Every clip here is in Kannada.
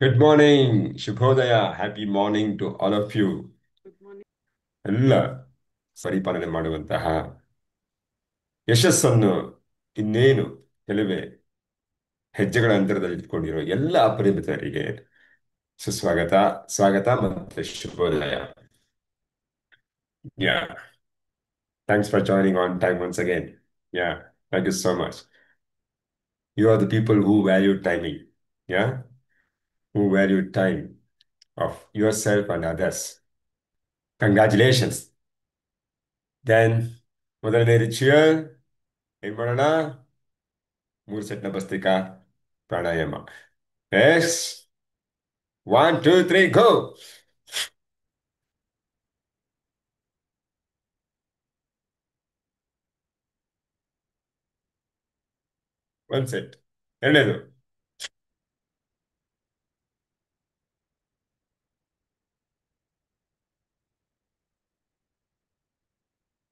Good morning, Shubhodaya. Happy morning to all of you. ಎಲ್ಲ ಪರಿಪಾಲನೆ ಮಾಡುವಂತಹ ಯಶಸ್ಸನ್ನು ಇನ್ನೇನು ಕೆಲವೇ ಹೆಜ್ಜೆಗಳ ಅಂತರದಲ್ಲಿ ಇಟ್ಕೊಂಡಿರೋ ಎಲ್ಲ ಅಪರಿಮಿತರಿಗೆ ಸುಸ್ವಾಗತ, ಸ್ವಾಗತ ಮತ್ತೆ ಶುಭೋದಯ. Yeah, thanks for joining on time once again. Yeah, thank you so much. You are the people who value timing. Yeah, who value time of yourself and others. Congratulations. Then, ಮೊದಲನೇ ರಿಚುವಲ್ ಏನ್ ಮಾಡೋಣ? 3 ಸೆಟ್ನ ಭಸ್ತ್ರಿಕಾ ಪ್ರಾಣಾಯಾಮ. ಎಸ್, 1 2 3 ಗೋ. ಒಂದ್ ಸೆಟ್. ಎರಡನೇದು.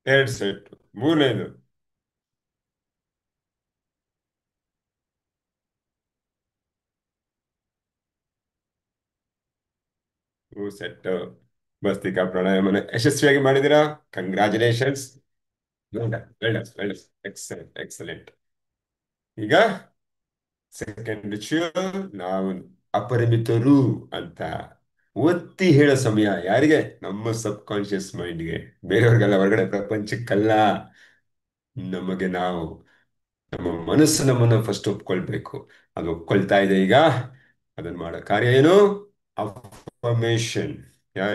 ಎರಡು ಸೆಟ್. ಮೂರನೇದು. 3 ಸೆಟ್ ಭಸ್ತ್ರಿಕಾ ಪ್ರಾಣಾಯಾಮನ ಯಶಸ್ವಿಯಾಗಿ ಮಾಡಿದಿರಾ. ಕಂಗ್ರ್ಯಾಚುಲೇಷನ್ಸ್. Excellent excellent. ಈಗ ಸೆಕೆಂಡ್ ರಿಚುವಲ್. ನಾವು ಅಪರಿಮಿತರು ಅಂತ ಒತ್ತಿ ಹೇಳೋ ಸಮಯ. ಯಾರಿಗೆ? ನಮ್ಮ ಸಬ್ ಕಾನ್ಶಿಯಸ್ ಮೈಂಡ್ಗೆ. ಬೇರೆಯವ್ರಿಗೆಲ್ಲ, ಹೊರಗಡೆ ಪ್ರಪಂಚಕ್ಕಲ್ಲ. ನಮಗೆ ನಾವು, ನಮ್ಮ ಮನಸ್ಸು ನಮ್ಮನ್ನ ಫಸ್ಟ್ ಒಪ್ಕೊಳ್ಬೇಕು. ಅದು ಒಪ್ಕೊಳ್ತಾ ಇದೆ ಈಗ. ಅದನ್ನ ಮಾಡೋ ಕಾರ್ಯ ಏನು? ಅಫರ್ಮೇಶನ್.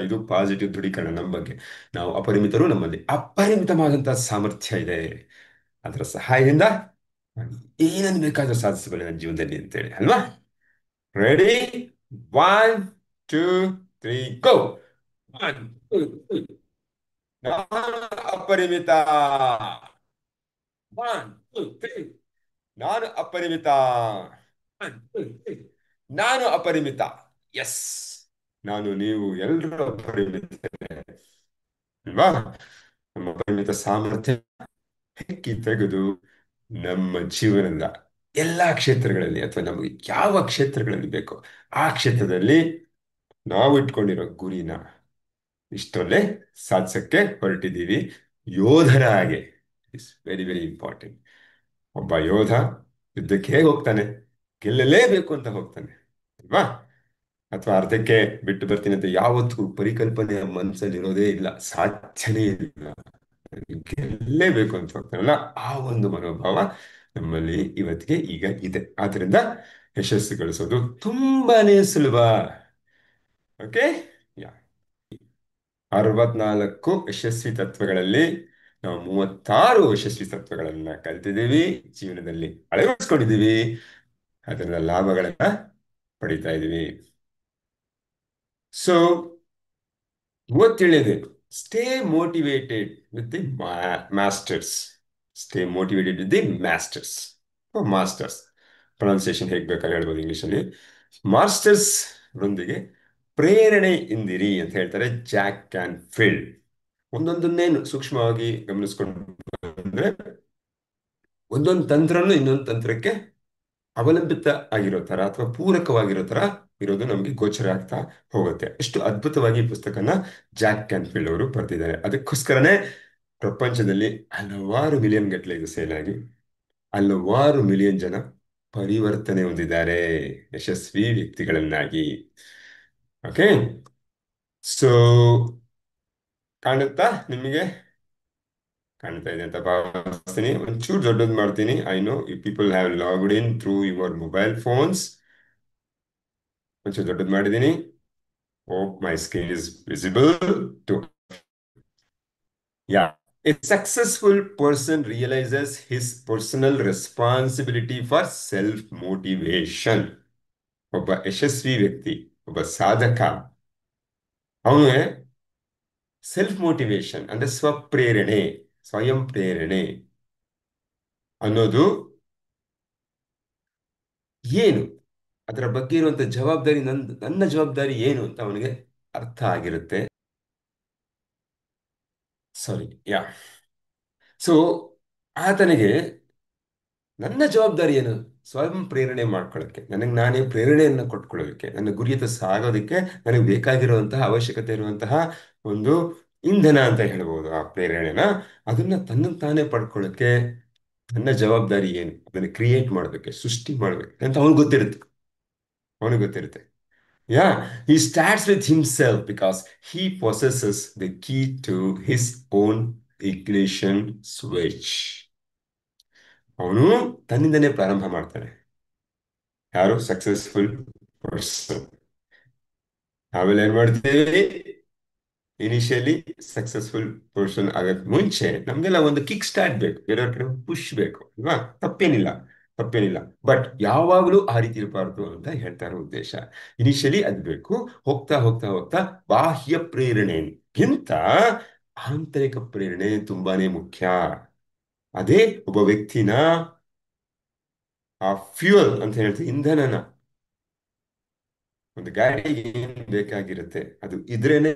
ಇದು ಪಾಸಿಟಿವ್ ದೃಢೀಕರಣ ನಮ್ಮ ಬಗ್ಗೆ. ನಾವು ಅಪರಿಮಿತರು, ನಮ್ಮಲ್ಲಿ ಅಪರಿಮಿತವಾದಂತಹ ಸಾಮರ್ಥ್ಯ ಇದೆ. ಅದರ ಸಹಾಯದಿಂದ ನಾನು ಏನನ್ನು ಬೇಕಾದ್ರೂ ಸಾಧಿಸಬಲ್ಲೆ ನನ್ನ ಜೀವನದಲ್ಲಿ ಅಂತೇಳಿ ಅಲ್ವಾ? ರೆಡಿ? 1 2 3 ಗೋ. ಒನ್ ನಾನು ಅಪರಿಮಿತ. 1 2 3. ನಾನು ಅಪರಿಮಿತ. 1 2 3. ನಾನು ಅಪರಿಮಿತ. ಎಸ್, ನಾನು, ನೀವು ಎಲ್ಲರೂ ಅಪರಿಮಿತರೇ ಅಲ್ವಾ? ನಮ್ಮ ಅಪರಿಮಿತ ಸಾಮರ್ಥ್ಯ ಹೆಕ್ಕಿ ತೆಗೆದು ನಮ್ಮ ಜೀವನದ ಎಲ್ಲಾ ಕ್ಷೇತ್ರಗಳಲ್ಲಿ, ಅಥವಾ ನಮಗೆ ಯಾವ ಕ್ಷೇತ್ರಗಳಲ್ಲಿ ಬೇಕೋ ಆ ಕ್ಷೇತ್ರದಲ್ಲಿ ನಾವು ಇಟ್ಕೊಂಡಿರೋ ಗುರಿನ ಇಷ್ಟರಲ್ಲೇ ಸಾಧಿಸಕ್ಕೆ ಹೊರಟಿದ್ದೀವಿ. ಯೋಧರ ಹಾಗೆ. It's very very important. ಒಬ್ಬ ಯೋಧ ಯುದ್ಧಕ್ಕೆ ಹೇಗೆ ಹೋಗ್ತಾನೆ? ಗೆಲ್ಲಲೇಬೇಕು ಅಂತ ಹೋಗ್ತಾನೆ ಅಲ್ವಾ? ಅಥವಾ ಅರ್ಧಕ್ಕೆ ಬಿಟ್ಟು ಬರ್ತೀನಿ ಅಂತ ಯಾವತ್ತೂ ಪರಿಕಲ್ಪನೆ ಮನಸ್ಸಲ್ಲಿ ಇರೋದೇ ಇಲ್ಲ, ಸಾಧ್ಯನೇ ಇಲ್ಲ. ಗೆಲ್ಲೇಬೇಕು ಅಂತ ಹೋಗ್ತಾನಲ್ಲ, ಆ ಒಂದು ಮನೋಭಾವ ನಮ್ಮಲ್ಲಿ ಇವತ್ತಿಗೆ ಈಗ ಇದೆ. ಆದ್ರಿಂದ ಯಶಸ್ಸು ಗಳಿಸೋದು ತುಂಬಾನೇ ಸುಲಭ. ಓಕೆ. ಯಾ 64 ಯಶಸ್ವಿ ತತ್ವಗಳಲ್ಲಿ ನಾವು 36 ಯಶಸ್ವಿ ತತ್ವಗಳನ್ನ ಕಲ್ತಿದ್ದೀವಿ, ಜೀವನದಲ್ಲಿ ಅಳವಡಿಸ್ಕೊಂಡಿದ್ದೀವಿ, ಅದರ ಲಾಭಗಳನ್ನ ಪಡಿತಾ ಇದ್ದೀವಿ. ಸೊ ಗೊತ್ತಿಳಿದೆ. Stay motivated with the masters. Stay motivated with the masters. Masters pronunciation ಹೇಗೆ ಬೇಕಾದ್ರೆ ಹೇಳ್ಬೋದು ಇಂಗ್ಲಿಷಲ್ಲಿ. ಮಾಸ್ಟರ್ಸ್ ರೊಂದಿಗೆ ಪ್ರೇರಣೆಯಿಂದಿರಿ ಅಂತ ಹೇಳ್ತಾರೆ ಜಾಕ್ ಕ್ಯಾನ್ಫೀಲ್ಡ್. ಒಂದೊಂದನ್ನೇನು ಸೂಕ್ಷ್ಮವಾಗಿ ಗಮನಿಸ್ಕೊಂಡು ಬಂದ್ರೆ, ಒಂದೊಂದು ತಂತ್ರನು ಇನ್ನೊಂದು ತಂತ್ರಕ್ಕೆ ಅವಲಂಬಿತ ಆಗಿರೋ ತರ ಅಥವಾ ಪೂರಕವಾಗಿರೋ ತರ ಇರೋದು ನಮಗೆ ಗೋಚರ ಆಗ್ತಾ ಹೋಗುತ್ತೆ. ಎಷ್ಟು ಅದ್ಭುತವಾಗಿ ಈ ಪುಸ್ತಕನ ಜಾಕ್ ಕ್ಯಾನ್ಫೀಲ್ಡ್ ಅವರು ಬರೆದಿದ್ದಾರೆ. ಅದಕ್ಕೋಸ್ಕರನೇ ಪ್ರಪಂಚದಲ್ಲಿ ಹಲವಾರು ಮಿಲಿಯನ್ ಗಟ್ಟಲೆ ಇದು ಸೇಲ್ ಆಗಿ ಹಲವಾರು ಮಿಲಿಯನ್ ಜನ ಪರಿವರ್ತನೆ ಹೊಂದಿದ್ದಾರೆ, ಯಶಸ್ವಿ ವ್ಯಕ್ತಿಗಳನ್ನಾಗಿ. ಓಕೆ. ಸೊ ಕಾಣುತ್ತಾ ನಿಮಗೆ? ಕಾಣ್ತಾ ಇದೆ ಅಂತ ಭಾವಿಸ್ತೀನಿ. ಒಂಚೂರು ದೊಡ್ಡದು ಮಾಡ್ತೀನಿ. I know you people have logged in through your mobile phones. ಒಂಚೂರು ದೊಡ್ಡದು ಮಾಡಿದ್ದೀನಿ. Hope my screen is visible to. Yeah, a successful person realises his personal responsibility for self motivation. ಒಬ್ಬ ಯಶಸ್ವಿ ವ್ಯಕ್ತಿ, ಒಬ್ಬ ಸಾಧಕ, ಅವನು ಸೆಲ್ಫ್ ಮೋಟಿವೇಶನ್ ಅಂದ್ರೆ ಸ್ವಪ್ರೇರಣೆ, ಸ್ವಯಂ ಪ್ರೇರಣೆ ಅನ್ನೋದು ಏನು, ಅದರ ಬಗ್ಗೆ ಇರುವಂತ ಜವಾಬ್ದಾರಿ, ನನ್ನ ಜವಾಬ್ದಾರಿ ಏನು ಅಂತ ಅವನಿಗೆ ಅರ್ಥ ಆಗಿರುತ್ತೆ. ಸಾರಿ, ಯಾ. ಸೊ ಆತನಿಗೆ ನನ್ನ ಜವಾಬ್ದಾರಿ ಏನು? ಸ್ವಯಂ ಪ್ರೇರಣೆ ಮಾಡ್ಕೊಳ್ಳೋಕ್ಕೆ, ನನಗೆ ನಾನೇ ಪ್ರೇರಣೆಯನ್ನು ಕೊಟ್ಕೊಳ್ಳೋದಕ್ಕೆ, ನನ್ನ ಗುರಿಯತ್ತ ಸಾಗೋದಕ್ಕೆ ನನಗೆ ಬೇಕಾಗಿರುವಂತಹ ಅವಶ್ಯಕತೆ ಇರುವಂತಹ ಒಂದು ಇಂಧನ ಅಂತ ಹೇಳ್ಬೋದು ಆ ಪ್ರೇರಣೆನ. ಅದನ್ನ ತನ್ನನ್ನು ತಾನೇ ಪಡ್ಕೊಳ್ಳೋಕ್ಕೆ ನನ್ನ ಜವಾಬ್ದಾರಿ ಏನು, ಅದನ್ನು ಕ್ರಿಯೇಟ್ ಮಾಡೋದಕ್ಕೆ, ಸೃಷ್ಟಿ ಮಾಡೋದಕ್ಕೆ ಅಂತ ಅವನಿಗೆ ಗೊತ್ತಿರುತ್ತೆ. ಯಾ, he starts with himself because he possesses the key to his own ignition switch. ಅವನು ತನ್ನಿಂದನೇ ಪ್ರಾರಂಭ ಮಾಡ್ತಾನೆ. ಯಾರು ಸಕ್ಸಸ್ಫುಲ್ ಪರ್ಸನ್. ಆಮೇಲೆ ಏನ್ ಮಾಡ್ತೀವಿ, ಇನಿಷಿಯಲಿ ಸಕ್ಸಸ್ಫುಲ್ ಪರ್ಸನ್ ಆಗಕ್ ಮುಂಚೆ ನಮ್ಗೆಲ್ಲ ಒಂದು ಕಿಕ್ ಸ್ಟಾರ್ಟ್ ಬೇಕು, ಬೇರೆಯವ್ರ ಕಡೆ ಪುಷ್ ಬೇಕು ಅಲ್ವಾ? ತಪ್ಪೇನಿಲ್ಲ, ತಪ್ಪೇನಿಲ್ಲ. ಬಟ್ ಯಾವಾಗಲೂ ಆ ರೀತಿ ಇರಬಾರ್ದು ಅಂತ ಹೇಳ್ತಾರೆ ಉದ್ದೇಶ. ಇನಿಷಿಯಲಿ ಅದ್ ಬೇಕು. ಹೋಗ್ತಾ ಹೋಗ್ತಾ ಹೋಗ್ತಾ ಬಾಹ್ಯ ಪ್ರೇರಣೆಗಿಂತ ಆಂತರಿಕ ಪ್ರೇರಣೆ ತುಂಬಾನೇ ಮುಖ್ಯ. ಅದೇ ಒಬ್ಬ ವ್ಯಕ್ತಿನ ಆ ಫ್ಯೂಯಲ್ ಅಂತ ಹೇಳ್ತೀವಿ, ಇಂಧನನ. ಒಂದು ಗಾಡಿಗೆ ಏನ್ ಬೇಕಾಗಿರುತ್ತೆ ಅದು ಇದ್ರೇನೆ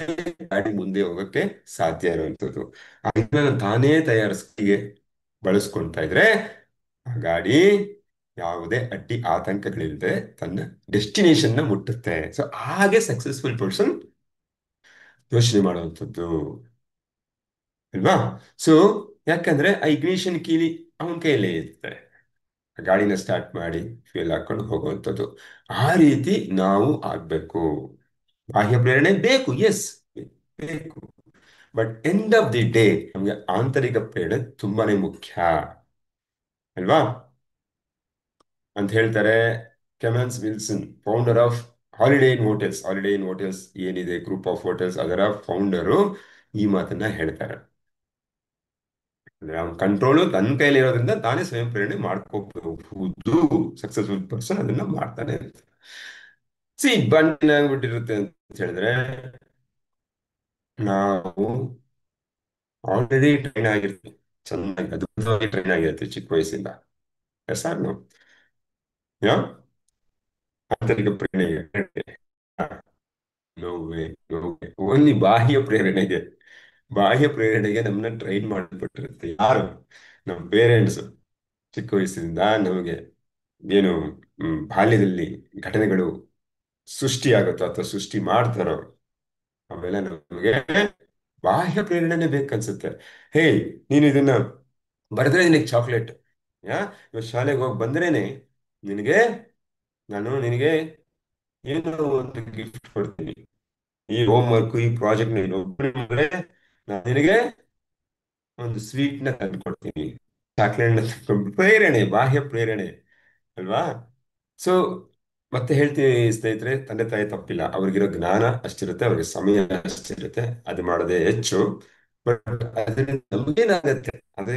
ಗಾಡಿ ಮುಂದೆ ಹೋಗಕ್ಕೆ ಸಾಧ್ಯ ಇರುವಂಥದ್ದು. ಅದನ್ನ ತಾನೇ ತಯಾರಿಸಿ ಬಳಸ್ಕೊಂತಾ ಇದ್ರೆ ಆ ಗಾಡಿ ಯಾವುದೇ ಅಡ್ಡಿ ಆತಂಕಗಳಿಲ್ಲದೆ ತನ್ನ ಡೆಸ್ಟಿನೇಷನ್ ನ ಮುಟ್ಟುತ್ತೆ. ಸೊ ಹಾಗೆ ಸಕ್ಸಸ್ಫುಲ್ ಪರ್ಸನ್ ಯೋಚನೆ ಮಾಡುವಂಥದ್ದು ಅಲ್ವಾ? ಸೊ ಯಾಕಂದ್ರೆ ಆ ಇಗ್ನಿಷನ್ ಕೀಲಿ ಅವನ ಕೈಯಲ್ಲೇ ಇರುತ್ತೆ, ಗಾಡಿನ ಸ್ಟಾರ್ಟ್ ಮಾಡಿ ಫ್ಯೂಲ್ ಹಾಕೊಂಡು ಹೋಗುವಂಥದ್ದು. ಆ ರೀತಿ ನಾವು ಆಗ್ಬೇಕು. ಬಾಹ್ಯ ಪ್ರೇರಣೆ ಬೇಕು, ಎಸ್, ಬೇಕು. But end of the day ನಮ್ಗೆ ಆಂತರಿಕ ಪ್ರೇರಣೆ ತುಂಬಾನೇ ಮುಖ್ಯ ಅಲ್ವಾ ಅಂತ ಹೇಳ್ತಾರೆ Kemmons Wilson, founder of Holiday Inn hotels. Holiday Inn hotels ಏನಿದೆ, ಗ್ರೂಪ್ ಆಫ್ ಹೋಟೆಲ್ಸ್, ಅದರ ಫೌಂಡರು ಈ ಮಾತನ್ನ ಹೇಳ್ತಾರೆ. ಅಂದ್ರೆ ಅವನ ಕಂಟ್ರೋಲು ತನ್ನ ಕೈಲಿ ಇರೋದ್ರಿಂದ ತಾನೇ ಸ್ವಯಂ ಪ್ರೇರಣೆ ಮಾಡ್ಕೋಬಹುದು. ಸಕ್ಸಸ್ಫುಲ್ ಪರ್ಸನ್ ಅದನ್ನ ಮಾಡ್ತಾನೆ ಅಂತ. ಬಣ್ಣ ಏನಾಗ್ಬಿಟ್ಟಿರುತ್ತೆ ಅಂತ ಹೇಳಿದ್ರೆ, ನಾವು ಆಲ್ರೆಡಿ ಟ್ರೈನ್ ಆಗಿರ್ತೀವಿ, ಚೆನ್ನಾಗಿ ಅದ್ಭುತವಾಗಿ ಟ್ರೈನ್ ಆಗಿರ್ತೀವಿ ಚಿಕ್ಕ ವಯಸ್ಸಿಂದ. S R no? ಯಾ, ಆಂತರಿಕ ಪ್ರೇರಣೆಗೆ ನೋವೇ, ನೋವೇ ಓನ್ಲಿ ಬಾಹ್ಯ ಪ್ರೇರಣೆಗೆ. ಬಾಹ್ಯ ಪ್ರೇರಣೆಗೆ ನಮ್ಮನ್ನ ಟ್ರೈನ್ ಮಾಡಲ್ಪಟ್ಟಿರುತ್ತೆ. ಯಾರು? ನಮ್ಮ ಪೇರೆಂಟ್ಸ್. ಚಿಕ್ಕ ವಯಸ್ಸಿನಿಂದ ನಮಗೆ ಏನು ಬಾಲ್ಯದಲ್ಲಿ ಘಟನೆಗಳು ಸೃಷ್ಟಿಯಾಗುತ್ತೋ ಅಥವಾ ಸೃಷ್ಟಿ ಮಾಡ್ತಾರೋ ಆಮೇಲೆ ನಮಗೆ ಬಾಹ್ಯ ಪ್ರೇರಣೆನೇ ಬೇಕನ್ಸುತ್ತೆ. ಹೇ, ನೀನು ಇದನ್ನ ಬರೆದ್ರೆ ನಿನಗೆ ಚಾಕ್ಲೇಟ್, ಇವತ್ತು ಶಾಲೆಗೆ ಹೋಗಿ ಬಂದ್ರೇನೆ ನಿನಗೆ ನಿನಗೆ ಏನೋ ಒಂದು ಗಿಫ್ಟ್ ಕೊಡ್ತೀನಿ. ಈ ಹೋಮ್ ವರ್ಕ್, ಈ ಪ್ರಾಜೆಕ್ಟ್ ನೀನು ಮಾಡಿದ್ರೆ ನಾನು ನಿನಗೆ ಒಂದು ಸ್ವೀಟ್ ನ ತಂದು ಕೊಡ್ತೀನಿ. ಚಾಕ್ಲೇಟ್ ಪ್ರೇರಣೆ, ಬಾಹ್ಯ ಪ್ರೇರಣೆ ಅಲ್ವಾ? ಸೊ ಮತ್ತೆ ಹೇಳ್ತೀನಿ ಸ್ನೇಹಿತರೆ, ತಂದೆ ತಾಯಿ ತಪ್ಪಿಲ್ಲ, ಅವ್ರಿಗಿರೋ ಜ್ಞಾನ ಅಷ್ಟಿರುತ್ತೆ, ಅವ್ರಿಗೆ ಸಮಯ ಅಷ್ಟಿರುತ್ತೆ, ಅದು ಮಾಡೋದೇ ಹೆಚ್ಚು. ಬಟ್ ಅದರಿಂದ ನಮಗೇನಾಗತ್ತೆ, ಅದೇ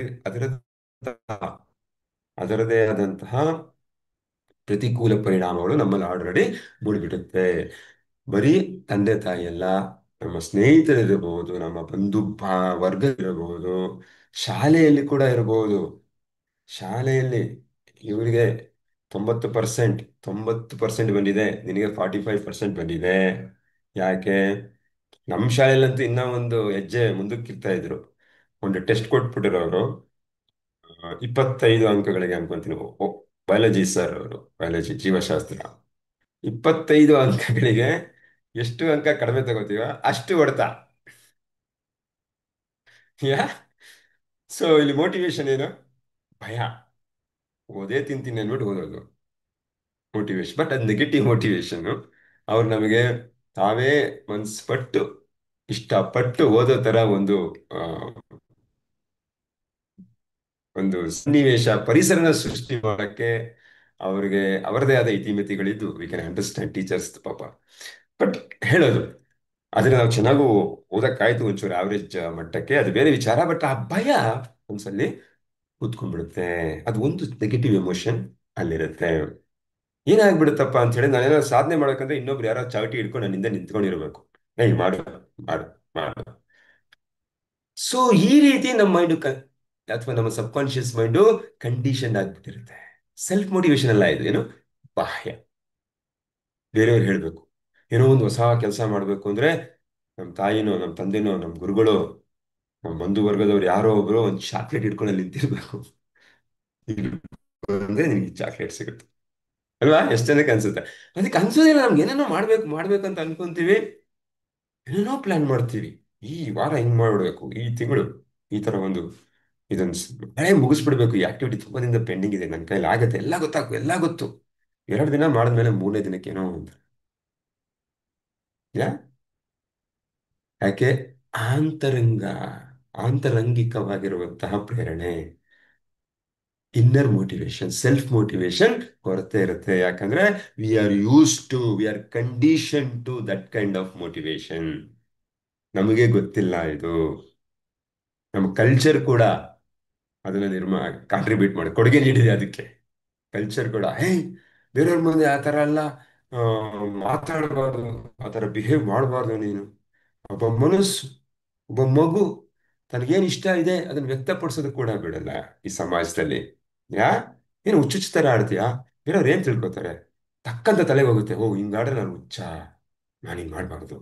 ಅದರದೇ ಆದಂತಹ ಪ್ರತಿಕೂಲ ಪರಿಣಾಮಗಳು ನಮ್ಮಲ್ಲಿ ಆಲ್ರೆಡಿ ಮೂಡಿಬಿಡುತ್ತೆ. ಬರೀ ತಂದೆ ತಾಯಿ ಅಲ್ಲ, ನಮ್ಮ ಸ್ನೇಹಿತರಿರಬಹುದು, ನಮ್ಮ ವರ್ಗ ಇರಬಹುದು, ಶಾಲೆಯಲ್ಲಿ ಕೂಡ ಇರಬಹುದು. ಶಾಲೆಯಲ್ಲಿ ಇವರಿಗೆ 90% ಬಂದಿದೆ, ನಿನಗೆ 45% ಬಂದಿದೆ. ಯಾಕೆ? ನಮ್ಮ ಶಾಲೆಯಲ್ಲಂತೂ ಇನ್ನೂ ಒಂದು ಹೆಜ್ಜೆ ಮುಂದಕ್ಕಿರ್ತಾ ಇದ್ರು. ಒಂದು ಟೆಸ್ಟ್ ಕೊಟ್ಬಿಟ್ರು ಅವರು, 25 ಅಂಕಗಳಿಗೆ ಅನ್ಕೊಂತೀನಿ. ಬಯಾಲಜಿ ಸರ್ ಅವರು, ಬಯಾಲಜಿ ಜೀವಶಾಸ್ತ್ರ. 25 ಅಂಕಗಳಿಗೆ ಎಷ್ಟು ಅಂಕ ಕಡಿಮೆ ತಗೋತೀವ ಅಷ್ಟು ಹೊಡ್ತಾ. ಯಾ, ಸೊ ಇಲ್ಲಿ ಮೋಟಿವೇಶನ್ ಏನು? ಭಯ. ಓದೇ ತಿಂತೀನಿ ಅಂದ್ಬಿಟ್ಟು ಓದೋದು ಮೋಟಿವೇಶನ್. ಬಟ್ ಅದು ನೆಗೆಟಿವ್ ಮೋಟಿವೇಶನ್. ಅವ್ರು ನಮಗೆ ತಾವೇ ಮನ್ಸ್ಪಟ್ಟು ಇಷ್ಟಪಟ್ಟು ಓದೋ ತರ ಆ, ಒಂದು ಸನ್ನಿವೇಶ, ಪರಿಸರನ ಸೃಷ್ಟಿ ಮಾಡಕ್ಕೆ ಅವ್ರಿಗೆ ಅವರದೇ ಆದ ಇತಿಮಿತಿಗಳಿದ್ದು ವಿ ಕ್ಯಾನ್ ಅಂಡರ್ಸ್ಟ್ಯಾಂಡ್ ಟೀಚರ್ಸ್ ಪಾಪ. ಬಟ್ ಹೇಳೋದು ಆದ್ರೆ ನಾವು ಚೆನ್ನಾಗೂ ಓದಕ್ಕಾಯ್ತು ಒಂಚೂರು ಆವ್ರೇಜ್ ಮಟ್ಟಕ್ಕೆ, ಅದು ಬೇರೆ ವಿಚಾರ. ಬಟ್ ಆ ಭಯ ಒಂದ್ಸಲಿ ಕೂತ್ಕೊಂಡ್ಬಿಡುತ್ತೆ. ಅದು ಒಂದು ನೆಗೆಟಿವ್ ಎಮೋಷನ್ ಅಲ್ಲಿರುತ್ತೆ. ಏನಾಗ್ಬಿಡುತ್ತಪ್ಪ ಅಂತ ಹೇಳಿ, ನಾನೇನೋ ಸಾಧನೆ ಮಾಡಬೇಕಂದ್ರೆ ಇನ್ನೊಬ್ರು ಯಾರೋ ಚಾವಟಿ ಹಿಡ್ಕೊಂಡು ನನ್ನಿಂದ ನಿಂತ್ಕೊಂಡಿರ್ಬೇಕು, ಏಯ್ ಮಾಡು, ಮಾಡು, ಮಾಡು. ಸೊ ಈ ರೀತಿ ನಮ್ಮ ಮೈಂಡ್ ಅಥವಾ ನಮ್ಮ ಸಬ್ ಕಾನ್ಶಿಯಸ್ ಮೈಂಡು ಕಂಡೀಷನ್ ಆಗ್ಬಿಟ್ಟಿರುತ್ತೆ. ಸೆಲ್ಫ್ ಮೋಟಿವೇಶನ್ ಅಲ್ಲ ಇದು, ಏನು ಬಾಹ್ಯ. ಬೇರೆಯವ್ರು ಹೇಳ್ಬೇಕು, ಏನೋ ಒಂದು ಹೊಸ ಕೆಲಸ ಮಾಡ್ಬೇಕು ಅಂದ್ರೆ ನಮ್ಮ ತಾಯಿನೋ, ನಮ್ಮ ತಂದೆನೋ, ನಮ್ಮ ಗುರುಗಳು, ನಮ್ಮ ಬಂಧು ವರ್ಗದವ್ರು ಯಾರೋ ಒಬ್ರು ಒಂದು ಚಾಕ್ಲೇಟ್ ಇಟ್ಕೊಂಡು ಅಲ್ಲಿ ನಿಂತಿರ್ಬೇಕು. ಅಂದ್ರೆ ನಿನಗೆ ಚಾಕ್ಲೇಟ್ ಸಿಗುತ್ತೆ. ಅಲ್ವಾ? ಎಷ್ಟು ಜನಕ್ಕೆ ಅನ್ಸುತ್ತೆ? ಅದಕ್ಕೆ ಅನ್ಸೋದಿಲ್ಲ, ನಮ್ಗೆ ಏನೇನೋ ಮಾಡ್ಬೇಕು ಮಾಡ್ಬೇಕು ಅಂತ ಅನ್ಕೊಂತೀವಿ, ಏನೇನೋ ಪ್ಲಾನ್ ಮಾಡ್ತೀವಿ. ಈ ವಾರ ಹಿಂಗ್ ಮಾಡ್ಬಿಡ್ಬೇಕು, ಈ ತಿಂಗಳು ಈ ತರ ಒಂದು ಇದೊಂದು ಹಳೆ ಮುಗಿಸ್ಬಿಡ್ಬೇಕು, ಈ ಆಕ್ಟಿವಿಟಿ ತುಂಬಾ ದಿನದ ಪೆಂಡಿಂಗ್ ಇದೆ, ನನ್ನ ಕೈಲಿ ಆಗತ್ತೆ, ಎಲ್ಲ ಗೊತ್ತಾಗ್ಬೇಕು, ಎಲ್ಲ ಗೊತ್ತು. 2 ದಿನ ಮಾಡಿದ್ಮೇಲೆ 3ನೇ ದಿನಕ್ಕೆ ಏನೋ ಒಂದು ಯಾ ಯಾಕೆ? ಆಂತರಂಗ ಆಂತರಂಗಿಕವಾಗಿರುವಂತಹ ಪ್ರೇರಣೆ, ಇನ್ನರ್ ಮೋಟಿವೇಶನ್, ಸೆಲ್ಫ್ ಮೋಟಿವೇಶನ್ ಕೊರತೆ ಇರುತ್ತೆ. ಯಾಕಂದ್ರೆ we are condition to that kind of motivation. ನಮಗೆ ಗೊತ್ತಿಲ್ಲ ಇದು. ನಮ್ಮ ಕಲ್ಚರ್ ಕೂಡ ಅದನ್ನ ಕಾಂಟ್ರಿಬ್ಯೂಟ್ ಮಾಡಿ ಕೊಡುಗೆ ನೀಡಿದೆ ಅದಕ್ಕೆ. ಕಲ್ಚರ್ ಕೂಡ, ಬೇರೆಯವ್ರ ಮುಂದೆ ಆ ಥರ ಎಲ್ಲ ಆ, ಮಾತಾಡಬಾರ್ದು, ಆ ಥರ ಬಿಹೇವ್ ಮಾಡಬಾರ್ದು ನೀನು. ಒಬ್ಬ ಮನಸ್ಸು, ಒಬ್ಬ ಮಗು ತನಗೇನು ಇಷ್ಟ ಇದೆ ಅದನ್ನ ವ್ಯಕ್ತಪಡಿಸೋದು ಕೂಡ ಬಿಡಲ್ಲ ಈ ಸಮಾಜದಲ್ಲಿ. ಯಾ ಏನು ಹುಚ್ಚುಚ್ಚ ಥರ ಆಡ್ತೀಯಾ? ಬೇರೆಯವ್ರು ಏನ್ ತಿಳ್ಕೊತಾರೆ? ತಕ್ಕಂತ ತಲೆಗೆ ಹೋಗುತ್ತೆ, ಓ ಹಿಂಗಾಡ್ರೆ ನಾನು ಹುಚ್ಚ, ನಾನು ಹಿಂಗ್ ಮಾಡ್ಬಾರ್ದು.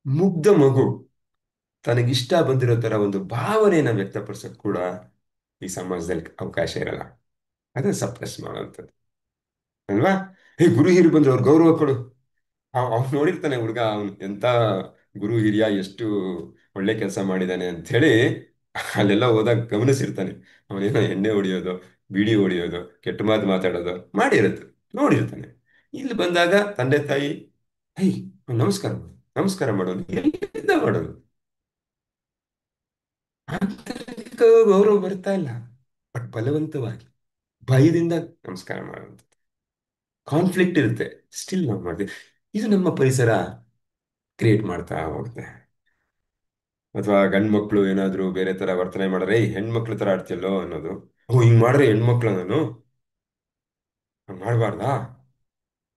ಮುಗ್ಧ ಮಗು ತನಗಿಷ್ಟ ಬಂದಿರೋ ತರ ಒಂದು ಭಾವನೆಯನ್ನ ವ್ಯಕ್ತಪಡಿಸೋಕೆ ಕೂಡ ಈ ಸಮಾಜದಲ್ಲಿ ಅವಕಾಶ ಇರಲ್ಲ. ಅದನ್ನ ಸಪ್ರೆಸ್ ಮಾಡುವಂಥದ್ದು, ಅಲ್ವಾ? ಗುರು ಹಿರಿಯ ಬಂದ್ರೆ ಅವ್ರ ಗೌರವ ಕೊಡು. ಅವ್ನು ನೋಡಿರ್ತಾನೆ ಹುಡುಗ, ಅವನು ಎಂತ ಗುರು ಹಿರಿಯ, ಎಷ್ಟು ಒಳ್ಳೆ ಕೆಲಸ ಮಾಡಿದಾನೆ ಅಂತ ಹೇಳಿ ಅಲ್ಲೆಲ್ಲ ಹೋದಾಗ ಗಮನಿಸಿರ್ತಾನೆ. ಅವನೇನೋ ಎಣ್ಣೆ ಹೊಡಿಯೋದು, ಬಿಡಿ ಹೊಡಿಯೋದು, ಕೆಟ್ಟ ಮಾತು ಮಾತಾಡೋದು ಮಾಡಿರುತ್ತೆ, ನೋಡಿರ್ತಾನೆ. ಇಲ್ಲಿ ಬಂದಾಗ ತಂದೆ ತಾಯಿ, ಹೇ ನಮಸ್ಕಾರ ಮಾಡು, ನಮಸ್ಕಾರ ಮಾಡೋದು ಎಲ್ಲಿಂದ ಮಾಡೋದು? ಆಂತರಿಕ ಗೌರವ ಬರ್ತಾ ಇಲ್ಲ, ಬಟ್ ಬಲವಂತವಾಗಿ ಭಯದಿಂದ ನಮಸ್ಕಾರ ಮಾಡುವಂಥದ್ದು. ಕಾನ್ಫ್ಲಿಕ್ಟ್ ಇರುತ್ತೆ, ಸ್ಟಿಲ್ ನಾವು ಮಾಡ್ತೀವಿ. ಇದು ನಮ್ಮ ಪರಿಸರ ಕ್ರಿಯೇಟ್ ಮಾಡ್ತಾ ಹೋಗುತ್ತೆ. ಅಥವಾ ಗಂಡು ಮಕ್ಕಳು ಏನಾದ್ರು ಬೇರೆ ತರ ವರ್ತನೆ ಮಾಡಿದ್ರೆ, ಈ ಹೆಣ್ಮಕ್ಳು ತರ ಆಡ್ತಿಯಲ್ಲೋ ಅನ್ನೋದು. ಓ ಹಿಂಗ್ ಮಾಡಿದ್ರೆ ಹೆಣ್ಮಕ್ಳು ನಾನು ಮಾಡಬಾರ್ದಾ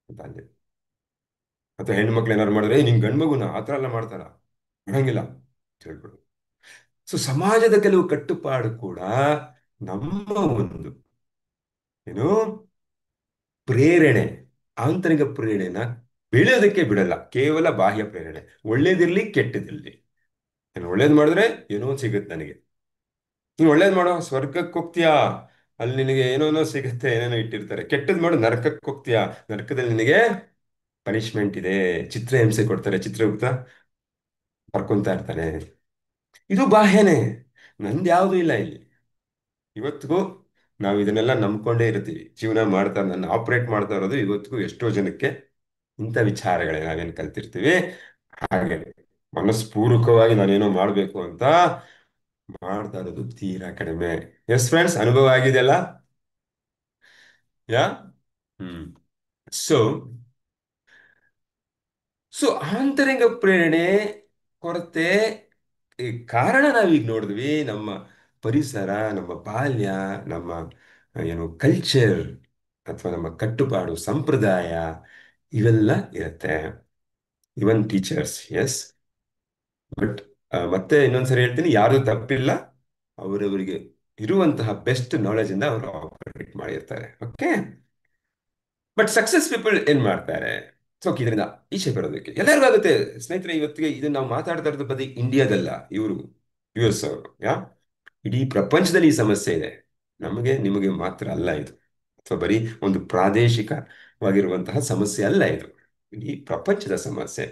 ಅಂತ ಅಂದೆ. ಅಥವಾ ಹೆಣ್ಮಕ್ಳು ಏನಾದ್ರು ಮಾಡಿದ್ರೆ, ನಿನ್ ಗಂಡು ಮಗುನ ಆ ಥರ ಎಲ್ಲ ಮಾಡ್ತಾರ, ಮಾಡಂಗಿಲ್ಲ ಅಂತ ಹೇಳ್ಬಿಡು. ಸೊ ಸಮಾಜದ ಕೆಲವು ಕಟ್ಟುಪಾಡು ಕೂಡ ನಮ್ಮ ಒಂದು ಏನು ಪ್ರೇರಣೆ, ಆಂತರಿಕ ಪ್ರೇರಣೆನ ಬೆಳೆಯೋದಕ್ಕೆ ಬಿಡಲ್ಲ. ಕೇವಲ ಬಾಹ್ಯ ಪ್ರೇರಣೆ, ಒಳ್ಳೇದಿರ್ಲಿ ಕೆಟ್ಟದಿರ್ಲಿ. ನಾನು ಒಳ್ಳೇದು ಮಾಡಿದ್ರೆ ಏನೋ ಸಿಗುತ್ತೆ ನನಗೆ, ನೀನು ಒಳ್ಳೇದು ಮಾಡೋ ಸ್ವರ್ಗಕ್ಕೆ ಹೋಗ್ತೀಯಾ, ಅಲ್ಲಿ ನಿನಗೆ ಏನೇನೋ ಸಿಗುತ್ತೆ, ಏನೇನೋ ಇಟ್ಟಿರ್ತಾರೆ. ಕೆಟ್ಟದ್ ಮಾಡು ನರಕಕ್ಕೆ ಹೋಗ್ತೀಯಾ, ನರಕದಲ್ಲಿ ನಿನಗೆ ಪನಿಷ್ಮೆಂಟ್ ಇದೆ, ಚಿತ್ರಹಿಂಸೆ ಕೊಡ್ತಾರೆ, ಚಿತ್ರಗುಪ್ತ ಬರ್ಕೊಂತಾ ಇರ್ತಾನೆ. ಇದು ಬಾಹ್ಯನೇ, ನಂದು ಯಾವುದೂ ಇಲ್ಲ ಇಲ್ಲಿ. ಇವತ್ತಿಗೂ ನಾವು ಇದನ್ನೆಲ್ಲ ನಂಬ್ಕೊಂಡೇ ಇರ್ತೀವಿ, ಜೀವನ ಮಾಡ್ತಾ, ನನ್ನ ಆಪರೇಟ್ ಮಾಡ್ತಾ ಇರೋದು ಇವತ್ತಿಗೂ ಎಷ್ಟೋ ಜನಕ್ಕೆ ಇಂಥ ವಿಚಾರಗಳೇ ನಾವೇನು ಕಲ್ತಿರ್ತೀವಿ. ಹಾಗೆ ಮನಸ್ಪೂರ್ವಕವಾಗಿ ನಾನೇನೋ ಮಾಡಬೇಕು ಅಂತ ಮಾಡ್ತಾ ಇರೋದು ತೀರಾ ಕಡಿಮೆ. ಎಸ್ ಫ್ರೆಂಡ್ಸ್, ಅನುಭವ ಆಗಿದೆಯಲ್ಲ? ಯಾ ಹ್ಮ್ ಸೊ ಸೊ ಆಂತರಿಕ ಪ್ರೇರಣೆ ಕೊರತೆ, ಈ ಕಾರಣ ನಾವೀಗ ನೋಡಿದ್ವಿ. ನಮ್ಮ ಪರಿಸರ, ನಮ್ಮ ಬಾಲ್ಯ, ನಮ್ಮ ಏನು ಕಲ್ಚರ್, ಅಥವಾ ನಮ್ಮ ಕಟ್ಟುಪಾಡು ಸಂಪ್ರದಾಯ, ಇವೆಲ್ಲ ಇರುತ್ತೆ. ಇವನ್ ಟೀಚರ್ಸ್, ಎಸ್. ಬಟ್ ಮತ್ತೆ ಇನ್ನೊಂದ್ಸರಿ ಹೇಳ್ತೀನಿ, ಯಾರು ತಪ್ಪಿಲ್ಲ, ಅವರವರಿಗೆ ಇರುವಂತಹ ಬೆಸ್ಟ್ ನಾಲೆಜ್ ಇಂದ ಅವರು ಆಪರೇಟ್ ಮಾಡಿರ್ತಾರೆ. ಓಕೆ. ಬಟ್ ಸಕ್ಸಸ್ ಪೀಪಲ್ ಏನ್ ಮಾಡ್ತಾರೆ? ಸೊ ಇದರಿಂದ ಈಚೆ ಬರೋದಕ್ಕೆ ಎಲ್ಲರಿಗೂ ಆಗುತ್ತೆ ಸ್ನೇಹಿತರೆ. ಇವತ್ತಿಗೆ ಇದನ್ನ ನಾವು ಮಾತಾಡ್ತಾ ಇರೋದು ಬರೀ ಇಂಡಿಯಾದಲ್ಲ, ಇವರು US ಅವರು, ಇಡೀ ಪ್ರಪಂಚದಲ್ಲಿ ಈ ಸಮಸ್ಯೆ ಇದೆ. ನಮಗೆ ನಿಮಗೆ ಮಾತ್ರ ಅಲ್ಲ ಇದು, ಅಥವಾ ಬರೀ ಒಂದು ಪ್ರಾದೇಶಿಕವಾಗಿರುವಂತಹ ಸಮಸ್ಯೆ ಅಲ್ಲ ಇದು, ಇಡೀ ಪ್ರಪಂಚದ ಸಮಸ್ಯೆ.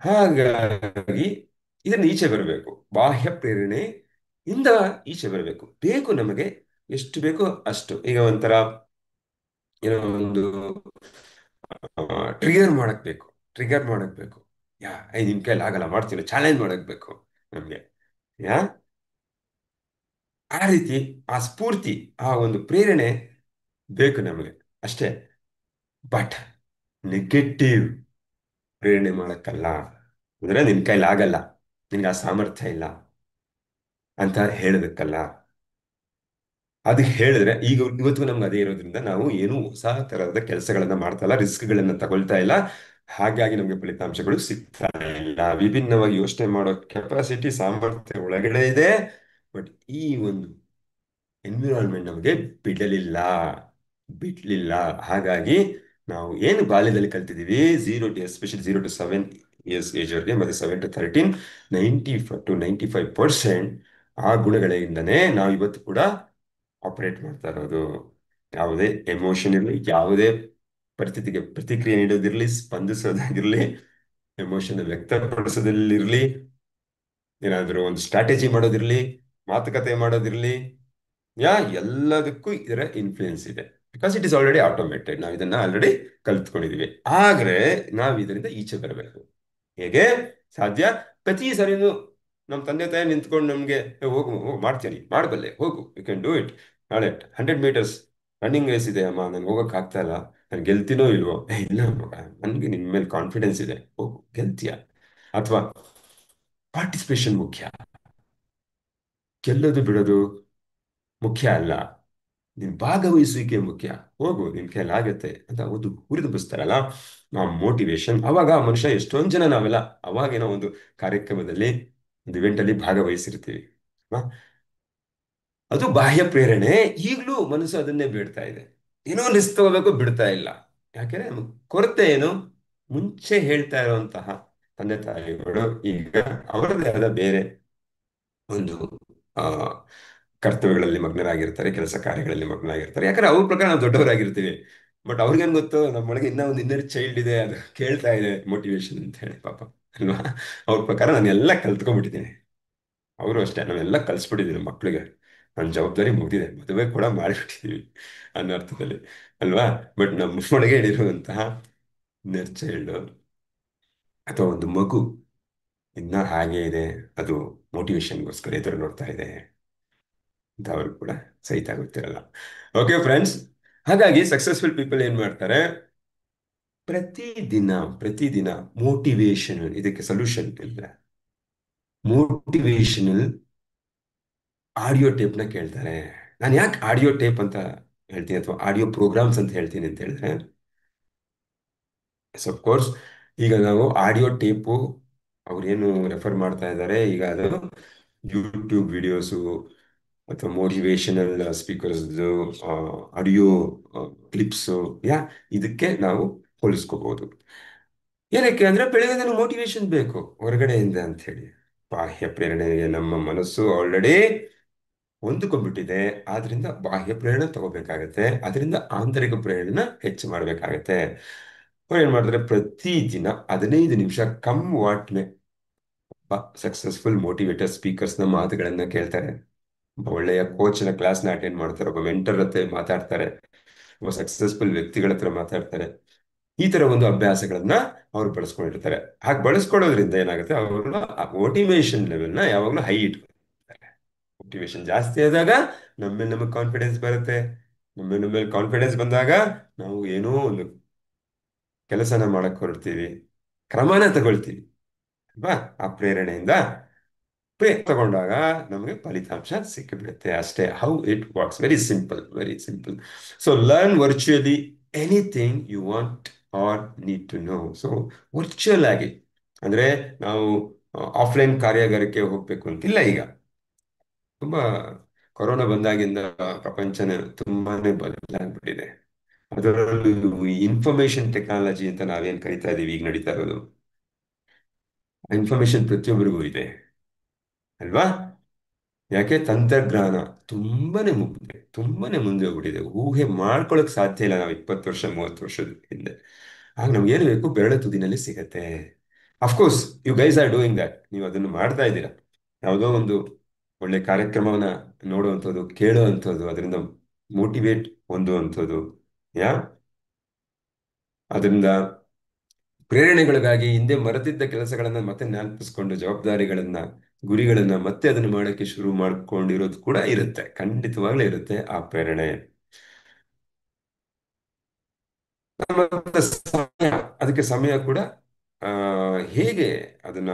ಹಾಗಾಗಿ ಇದನ್ನ ಈಚೆ ಬರಬೇಕು, ಬಾಹ್ಯ ಪ್ರೇರಣೆ ಇಂದ ಈಚೆ ಬರಬೇಕು. ಬೇಕು ನಮಗೆ, ಎಷ್ಟು ಬೇಕೋ ಅಷ್ಟು. ಈಗ ಒಂಥರ ಏನೋ ಒಂದು ಟ್ರಿಗರ್ ಮಾಡಕ್ ಬೇಕು, ಟ್ರಿಗರ್ ಮಾಡಕ್ ಬೇಕು. ನಿಮ್ ಕೈಲಿ ಆಗಲ್ಲ, ಮಾಡ್ತೀನಿ, ಚಾಲೆಂಜ್ ಮಾಡಕ್ ಬೇಕು ನಮ್ಗೆ. ಯಾ ಆ ರೀತಿ ಆ ಸ್ಫೂರ್ತಿ, ಆ ಒಂದು ಪ್ರೇರಣೆ ಬೇಕು ನಮಗೆ ಅಷ್ಟೇ. ಬಟ್ ನೆಗೆಟಿವ್ ಪ್ರೇರಣೆ ಮಾಡಕ್ಕಲ್ಲ. ಅಂದ್ರೆ ನಿನ್ ಕೈಲಿ ಆಗಲ್ಲ, ನಿನ್ಗೆ ಆ ಸಾಮರ್ಥ್ಯ ಇಲ್ಲ ಅಂತ ಹೇಳೋದಕ್ಕಲ್ಲ. ಅದು ಹೇಳಿದ್ರೆ, ಈಗ ಇವತ್ತಿಗೂ ನಮ್ಗೆ ಅದೇ ಇರೋದ್ರಿಂದ ನಾವು ಏನು ಹೊಸ ತರಹದ ಕೆಲಸಗಳನ್ನ ಮಾಡ್ತಾ ಇಲ್ಲ, ರಿಸ್ಕ್ಗಳನ್ನ ತಗೊಳ್ತಾ ಇಲ್ಲ. ಹಾಗಾಗಿ ನಮಗೆ ಫಲಿತಾಂಶಗಳು ಸಿಗ್ತಾ ಇಲ್ಲ. ವಿಭಿನ್ನವಾಗಿ ಯೋಚನೆ ಮಾಡೋ ಕೆಪಾಸಿಟಿ, ಸಾಮರ್ಥ್ಯ ಒಳಗಡೆ ಇದೆ. ಬಟ್ ಈ ಒಂದು ಎನ್ವಿರಾನ್ಮೆಂಟ್ ನಮಗೆ ಬಿಡ್ಲಿಲ್ಲ. ಹಾಗಾಗಿ ನಾವು ಏನು ಬಾಲ್ಯದಲ್ಲಿ ಕಲ್ತಿದ್ದೀವಿ, ಎಸ್ಪೆಷಲಿ 0 to 7 years ಏಜ್ ಅವ್ರಿಗೆ, ಮತ್ತೆ 7 to 13, 90 to 95% ಆ ಗುಣಗಳಿಂದನೇ ನಾವು ಇವತ್ತು ಕೂಡ ಆಪರೇಟ್ ಮಾಡ್ತಾ ಇರೋದು. ಯಾವುದೇ ಎಮೋಷನ್ ಇರಲಿ, ಯಾವುದೇ ಪರಿಸ್ಥಿತಿಗೆ ಪ್ರತಿಕ್ರಿಯೆ ನೀಡೋದಿರಲಿ, ಸ್ಪಂದಿಸೋದಾಗಿರ್ಲಿ, ಎಮೋಷನ್ ವ್ಯಕ್ತಪಡಿಸೋದಿರ್ಲಿ, ಏನಾದರೂ ಒಂದು ಸ್ಟ್ರಾಟಜಿ ಮಾಡೋದಿರ್ಲಿ, ಮಾತುಕತೆ ಮಾಡೋದಿರ್ಲಿ, ಯಾ ಎಲ್ಲದಕ್ಕೂ ಇದರ ಇನ್ಫ್ಲುಯೆನ್ಸ್ ಇದೆ. Because it is already automated. ನಾವು ಇದನ್ನ ಆಲ್ರೆಡಿ ಕಲ್ತ್ಕೊಂಡಿದೀವಿ. ಆದ್ರೆ ನಾವು ಇದರಿಂದ ಈಚೆ ಬರಬೇಕು. ಹೇಗೆ ಸಾಧ್ಯ? ಪ್ರತಿ ಸರಿನೂ ನಮ್ಮ ತಂದೆ ತಾಯಿ ನಿಂತ್ಕೊಂಡು ನಮ್ಗೆ "ಏ, ಹೋಗು ಹೋಗು, ಮಾಡ್ತೀನಿ, ಮಾಡಬಲ್ಲೆ, ಹೋಗು, ಯು ಕ್ಯಾನ್ ಡೂ ಇಟ್, ನಾಳೆ 100 ಮೀಟರ್ಸ್ ರನ್ನಿಂಗ್ ರೇಸ್ ಇದೆ ಅಮ್ಮ, ನನ್ಗೆ ಹೋಗಕ್ ಆಗ್ತಾ ಇಲ್ಲ, ನಾನು ಗೆಲ್ತೀನೋ ಇಲ್ವೋ, "ಏ, ಇಲ್ಲ ಮಗ, ನನ್ಗೆ ನಿನ್ ಮೇಲೆ ಕಾನ್ಫಿಡೆನ್ಸ್ ಇದೆ, ಹೋಗು, ಗೆಲ್ತೀಯ." ಅಥವಾ ಪಾರ್ಟಿಸಿಪೇಷನ್ ಮುಖ್ಯ, ಗೆಲ್ಲೋದು ಬಿಡೋದು ಮುಖ್ಯ ಅಲ್ಲ, ನಿನ್ ಭಾಗವಹಿಸುವಿಕೆ ಮುಖ್ಯ, ಹೋಗು, ನಿನ್ ಕೈಲಾಗತ್ತೆ ಅಂತ ಒಂದು ಹುರಿದುಂಬಿಸ್ತಾರಲ್ಲ, ಆ ಮೋಟಿವೇಶನ್. ಅವಾಗ ಆ ಮನುಷ್ಯ, ಎಷ್ಟೊಂದ್ ಜನ ನಾವೆಲ್ಲ ಅವಾಗೇನೋ ಒಂದು ಕಾರ್ಯಕ್ರಮದಲ್ಲಿ, ಒಂದು ಇವೆಂಟ್ ಅಲ್ಲಿ ಭಾಗವಹಿಸಿರ್ತೀವಿ ಅಲ್ವಾ? ಅದು ಬಾಹ್ಯ ಪ್ರೇರಣೆ. ಈಗಲೂ ಮನಸ್ಸು ಅದನ್ನೇ ಬೇಡ್ತಾ ಇದೆ. ಏನೋ ರಿಸ್ಕ್ ತಗೋಬೇಕು, ಬಿಡ್ತಾ ಇಲ್ಲ. ಯಾಕೆಂದ್ರೆ ಕೊರತೆ ಏನು? ಮುಂಚೆ ಹೇಳ್ತಾ ಇರುವಂತಹ ತಂದೆ ತಾಯಿಗಳು ಈಗ ಅವರದೇ ಆದ ಬೇರೆ ಒಂದು ಆ ಕರ್ತವ್ಯಗಳಲ್ಲಿ ಮಗ್ನರಾಗಿರ್ತಾರೆ, ಕೆಲಸ ಕಾರ್ಯಗಳಲ್ಲಿ ಮಗ್ನರಾಗಿರ್ತಾರೆ. ಯಾಕಂದ್ರೆ ಅವ್ರ ಪ್ರಕಾರ ನಾವು ದೊಡ್ಡವರಾಗಿರ್ತೀವಿ. ಬಟ್ ಅವ್ರಿಗೇನ್ ಗೊತ್ತು, ನಮ್ಮೊಳಗೆ ಇನ್ನೂ ಒಂದು ಇನ್ನರ್ ಚೈಲ್ಡ್ ಇದೆ, ಅದು ಕೇಳ್ತಾ ಇದೆ ಮೋಟಿವೇಶನ್ ಅಂತ ಹೇಳಿ, ಪಾಪ ಅಲ್ವಾ? ಅವ್ರ ಪ್ರಕಾರ ನಾನು ಎಲ್ಲ ಕಲ್ತ್ಕೊಂಡ್ಬಿಟ್ಟಿದ್ದೀನಿ. ಅವರು ಅಷ್ಟೇ, ನಾವೆಲ್ಲ ಕಲ್ಸ್ಬಿಟ್ಟಿದ್ದೀವಿ ಮಕ್ಳಿಗೆ. ನನ್ನ ಜವಾಬ್ದಾರಿ ಮುಗ್ದಿದೆ, ಮದುವೆ ಕೂಡ ಮಾಡಿಬಿಟ್ಟಿದ್ದೀವಿ ಅನ್ನೋ ಅರ್ಥದಲ್ಲಿ, ಅಲ್ವಾ? ಬಟ್ ನಮ್ಮ ಒಳಗೆ ಇರುವಂತಹ ಇನ್ನರ್ ಚೈಲ್ಡ್ ಅಥವಾ ಒಂದು ಮಗು ಇನ್ನ ಹಾಗೆ ಇದೆ. ಅದು ಮೋಟಿವೇಶನ್ಗೋಸ್ಕರ ಎದುರು ನೋಡ್ತಾ ಇದೆ ಅಂತ ಅವ್ರಿಗೆ ಕೂಡ ಸಹಿತ ಗೊತ್ತಿರಲ್ಲ. ಓಕೆ ಫ್ರೆಂಡ್ಸ್, ಹಾಗಾಗಿ ಸಕ್ಸಸ್ಫುಲ್ ಪೀಪಲ್ ಏನ್ ಮಾಡ್ತಾರೆ? ಪ್ರತಿದಿನ ಪ್ರತಿದಿನ ಮೋಟಿವೇಶನಲ್, ಇದಕ್ಕೆ ಸೊಲ್ಯೂಷನ್ ಇಲ್ಲ, ಮೋಟಿವೇಶನಲ್ ಆಡಿಯೋ ಟೇಪ್ನ ಕೇಳ್ತಾರೆ. ನಾನು ಯಾಕೆ ಆಡಿಯೋ ಟೇಪ್ ಅಂತ ಹೇಳ್ತೀನಿ ಅಥವಾ ಆಡಿಯೋ ಪ್ರೋಗ್ರಾಮ್ಸ್ ಅಂತ ಹೇಳ್ತೀನಿ ಅಂತ ಹೇಳಿದ್ರೆ, ಕೋರ್ಸ್ ಈಗ ನಾವು ಆಡಿಯೋ ಟೇಪು ಅವ್ರೇನು ರೆಫರ್ ಮಾಡ್ತಾ ಇದ್ದಾರೆ, ಈಗ ಅದು ಯೂಟ್ಯೂಬ್ ವಿಡಿಯೋಸು ಅಥವಾ ಮೋಟಿವೇಶನಲ್ ಸ್ಪೀಕರ್ಸ್ ಆಡಿಯೋ ಕ್ಲಿಪ್ಸು, ಇದಕ್ಕೆ ನಾವು ಹೋಲಿಸ್ಕೋಬಹುದು. ಏನಕ್ಕೆ ಅಂದ್ರೆ ಬೆಳಗ್ಗೆ ನನಗೆ ಮೋಟಿವೇಶನ್ ಬೇಕು ಹೊರಗಡೆಯಿಂದ ಅಂತ ಹೇಳಿ. ಬಾಹ್ಯ ಪ್ರೇರಣೆಗೆ ನಮ್ಮ ಮನಸ್ಸು ಆಲ್ರೆಡಿ ಹೊಂದಿಕೊಂಡ್ಬಿಟ್ಟಿದೆ. ಆದ್ರಿಂದ ಬಾಹ್ಯ ಪ್ರೇರಣೆ ತಗೋಬೇಕಾಗತ್ತೆ, ಅದರಿಂದ ಆಂತರಿಕ ಪ್ರೇರಣೆನ ಹೆಚ್ಚು ಮಾಡಬೇಕಾಗತ್ತೆ. ಅವ್ರು ಏನ್ ಮಾಡ್ತಾರೆ? ಪ್ರತಿದಿನ 15 ನಿಮಿಷ ಕಮ್ ವಾಟ್ನೆ ಸಕ್ಸಸ್ಫುಲ್ ಮೋಟಿವೇಟರ್ ಸ್ಪೀಕರ್ಸ್ನ ಮಾತುಗಳನ್ನ ಕೇಳ್ತಾರೆ. ಒಬ್ಬ ಒಳ್ಳೆಯ ಕೋಚ್ನ ಕ್ಲಾಸ್ನ ಅಟೆಂಡ್ ಮಾಡ್ತಾರೆ, ಒಬ್ಬ ಮೆಂಟರ್ ಹತ್ರ ಮಾತಾಡ್ತಾರೆ, ಒಬ್ಬ ಸಕ್ಸಸ್ಫುಲ್ ವ್ಯಕ್ತಿಗಳ ಹತ್ರ ಮಾತಾಡ್ತಾರೆ. ಈ ತರ ಒಂದು ಅಭ್ಯಾಸಗಳನ್ನ ಅವ್ರು ಬಳಸ್ಕೊಂಡಿರ್ತಾರೆ. ಹಾಗೆ ಬಳಸ್ಕೊಳ್ಳೋದ್ರಿಂದ ಏನಾಗುತ್ತೆ, ಅವ್ರ ಮೋಟಿವೇಶನ್ ಲೆವೆಲ್ನ ಯಾವಾಗಲೂ ಹೈ ಇಟ್ಕೊಳ್ತಾರೆ. ಮೋಟಿವೇಶನ್ ಜಾಸ್ತಿ ಆದಾಗ ನಮ್ಮೇಲೆ ನಮಗೆ ಕಾನ್ಫಿಡೆನ್ಸ್ ಬರುತ್ತೆ. ನಮ್ಮೇಲೆ ಕಾನ್ಫಿಡೆನ್ಸ್ ಬಂದಾಗ ನಾವು ಏನೋ ಒಂದು ಕೆಲಸನ ಮಾಡಕ್ ಹೊರಡ್ತೀವಿ, ಕ್ರಮನ ತಗೊಳ್ತೀವಿ ಅಲ್ವಾ? ಆ ಪ್ರೇರಣೆಯಿಂದ ತಗೊಂಡಾಗ ನಮಗೆ ಫಲಿತಾಂಶ ಸಿಕ್ಕಿಬಿಡುತ್ತೆ ಅಷ್ಟೇ. How it works, very simple, very simple. So learn virtually anything you want or need to know. So virtual ಆಗಿ ಅಂದ್ರೆ ನಾವು ಆಫ್ಲೈನ್ ಕಾರ್ಯಾಗಾರಕ್ಕೆ ಹೋಗ್ಬೇಕು ಅಂತಿಲ್ಲ. ಈಗ ತುಂಬಾ ಕೊರೋನಾ ಬಂದಾಗಿಂದ ಪ್ರಪಂಚನೇ ತುಂಬಾನೇ ಬದಲಾಗ್ಬಿಟ್ಟಿದೆ. ಅದರಲ್ಲೂ ಇನ್ಫಾರ್ಮೇಶನ್ ಟೆಕ್ನಾಲಜಿ ಅಂತ ನಾವೇನ್ ಕರಿತಾ ಇದೀವಿ, ಈಗ ನಡೀತಾ ಇರೋದು, ಇನ್ಫಾರ್ಮೇಶನ್ ಪ್ರತಿಯೊಬ್ಬರಿಗೂ ಇದೆ ಅಲ್ವಾ? ಯಾಕೆ? ತಂತ್ರಜ್ಞಾನ ತುಂಬಾನೇ ಮುಂದೆ ಹೋಗ್ಬಿಟ್ಟಿದೆ. ಊಹೆ ಮಾಡ್ಕೊಳಕ್ ಸಾಧ್ಯ ಇಲ್ಲ ನಾವು 20 ವರ್ಷ 30 ವರ್ಷದ ಹಿಂದೆ. ಆಗ ನಮ್ಗೆ ಏನು ಬೇಕು, ಬೆರಳ ತುದಿನಲ್ಲಿ ಸಿಗತ್ತೆ. Of course you guys are doing that, ನೀವು ಅದನ್ನು ಮಾಡ್ತಾ ಇದ್ದೀರಾ. ಯಾವುದೋ ಒಂದು ಒಳ್ಳೆ ಕಾರ್ಯಕ್ರಮವನ್ನ ನೋಡುವಂಥದ್ದು, ಕೇಳುವಂಥದ್ದು, ಅದರಿಂದ ಮೋಟಿವೇಟ್ ಹೊಂದುವಂಥದ್ದು, ಯಾ ಅದರಿಂದ ಪ್ರೇರಣೆಗಳಿಗಾಗಿ ಹಿಂದೆ ಮರೆತಿದ್ದ ಕೆಲಸಗಳನ್ನ ಮತ್ತೆ ನೆನಪಿಸ್ಕೊಂಡು, ಜವಾಬ್ದಾರಿಗಳನ್ನ, ಗುರಿಗಳನ್ನ ಮತ್ತೆ ಅದನ್ನ ಮಾಡೋಕ್ಕೆ ಶುರು ಮಾಡ್ಕೊಂಡಿರೋದು ಕೂಡ ಇರುತ್ತೆ, ಖಂಡಿತವಾಗ್ಲೂ ಇರುತ್ತೆ ಆ ಪ್ರೇರಣೆ. ಮತ್ತೆ ಸಮಯ, ಅದಕ್ಕೆ ಸಮಯ ಕೂಡ ಆ ಹೇಗೆ ಅದನ್ನ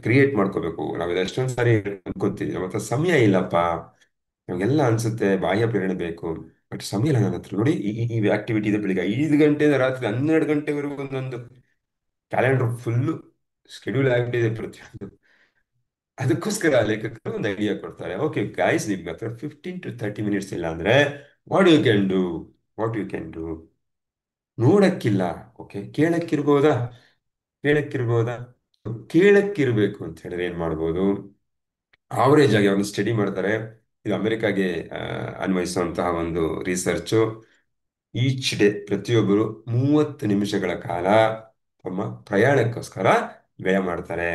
ಕ್ರಿಯೇಟ್ ಮಾಡ್ಕೋಬೇಕು. ನಾವು ಎಷ್ಟೊಂದ್ ಸಾರಿ ಅನ್ಕೊಂತೀವಿ, ನಮ್ಮ ಹತ್ರ ಸಮಯ ಇಲ್ಲಪ್ಪ, ನಮಗೆಲ್ಲ ಅನ್ಸುತ್ತೆ ಬಾಹ್ಯ ಪ್ರೇರಣೆ ಬೇಕು, ಬಟ್ ಸಮಯ ಇಲ್ಲ ನನ್ನ ಹತ್ರ. ನೋಡಿ, ಈ ಆಕ್ಟಿವಿಟಿ ಇದೆ, ಬೆಳಿಗ್ಗೆ 5 ಗಂಟೆಯಿಂದ ರಾತ್ರಿ 12 ಗಂಟೆವರೆಗೂ ಒಂದೊಂದು ಕ್ಯಾಲೆಂಡರ್ ಫುಲ್ಲು ಶೆಡ್ಯೂಲ್ ಆಗಿಬಿಟ್ಟಿದೆ ಪ್ರತಿಯೊಂದು. ಅದಕ್ಕೋಸ್ಕರ ಲೇಖಕರು ಒಂದು ಐಡಿಯಾ ಕೊಡ್ತಾರೆ. ಓಕೆ ಗಾಯ್ಸ್, ನಿಮ್ಗೆ ಹತ್ರ 15 to 30 ಮಿನಿಟ್ಸ್ ಇಲ್ಲ ಅಂದ್ರೆ what you can do, what you can do, ನೋಡಕ್ಕಿಲ್ಲ, ಓಕೆ ಕೇಳಕ್ಕಿರ್ಬೋದಾ, ಕೇಳಕ್ಕಿರ್ಬೋದಾ? ಕೇಳಕ್ಕಿರ್ಬೇಕು ಅಂತ ಹೇಳಿದ್ರೆ ಏನ್ ಮಾಡ್ಬೋದು? ಆವರೇಜ್ ಆಗಿ ಅವ್ರನ್ನ ಸ್ಟಡಿ ಮಾಡ್ತಾರೆ. ಇದು ಅಮೆರಿಕಾಗೆ ಆ, ಅನ್ವಯಿಸುವಂತಹ ಒಂದು ರಿಸರ್ಚು. ಈಚ್ ಡೇ ಪ್ರತಿಯೊಬ್ಬರು 30 ನಿಮಿಷಗಳ ಕಾಲ ತಮ್ಮ ಪ್ರಯಾಣಕ್ಕೋಸ್ಕರ ವ್ಯಯ ಮಾಡ್ತಾರೆ.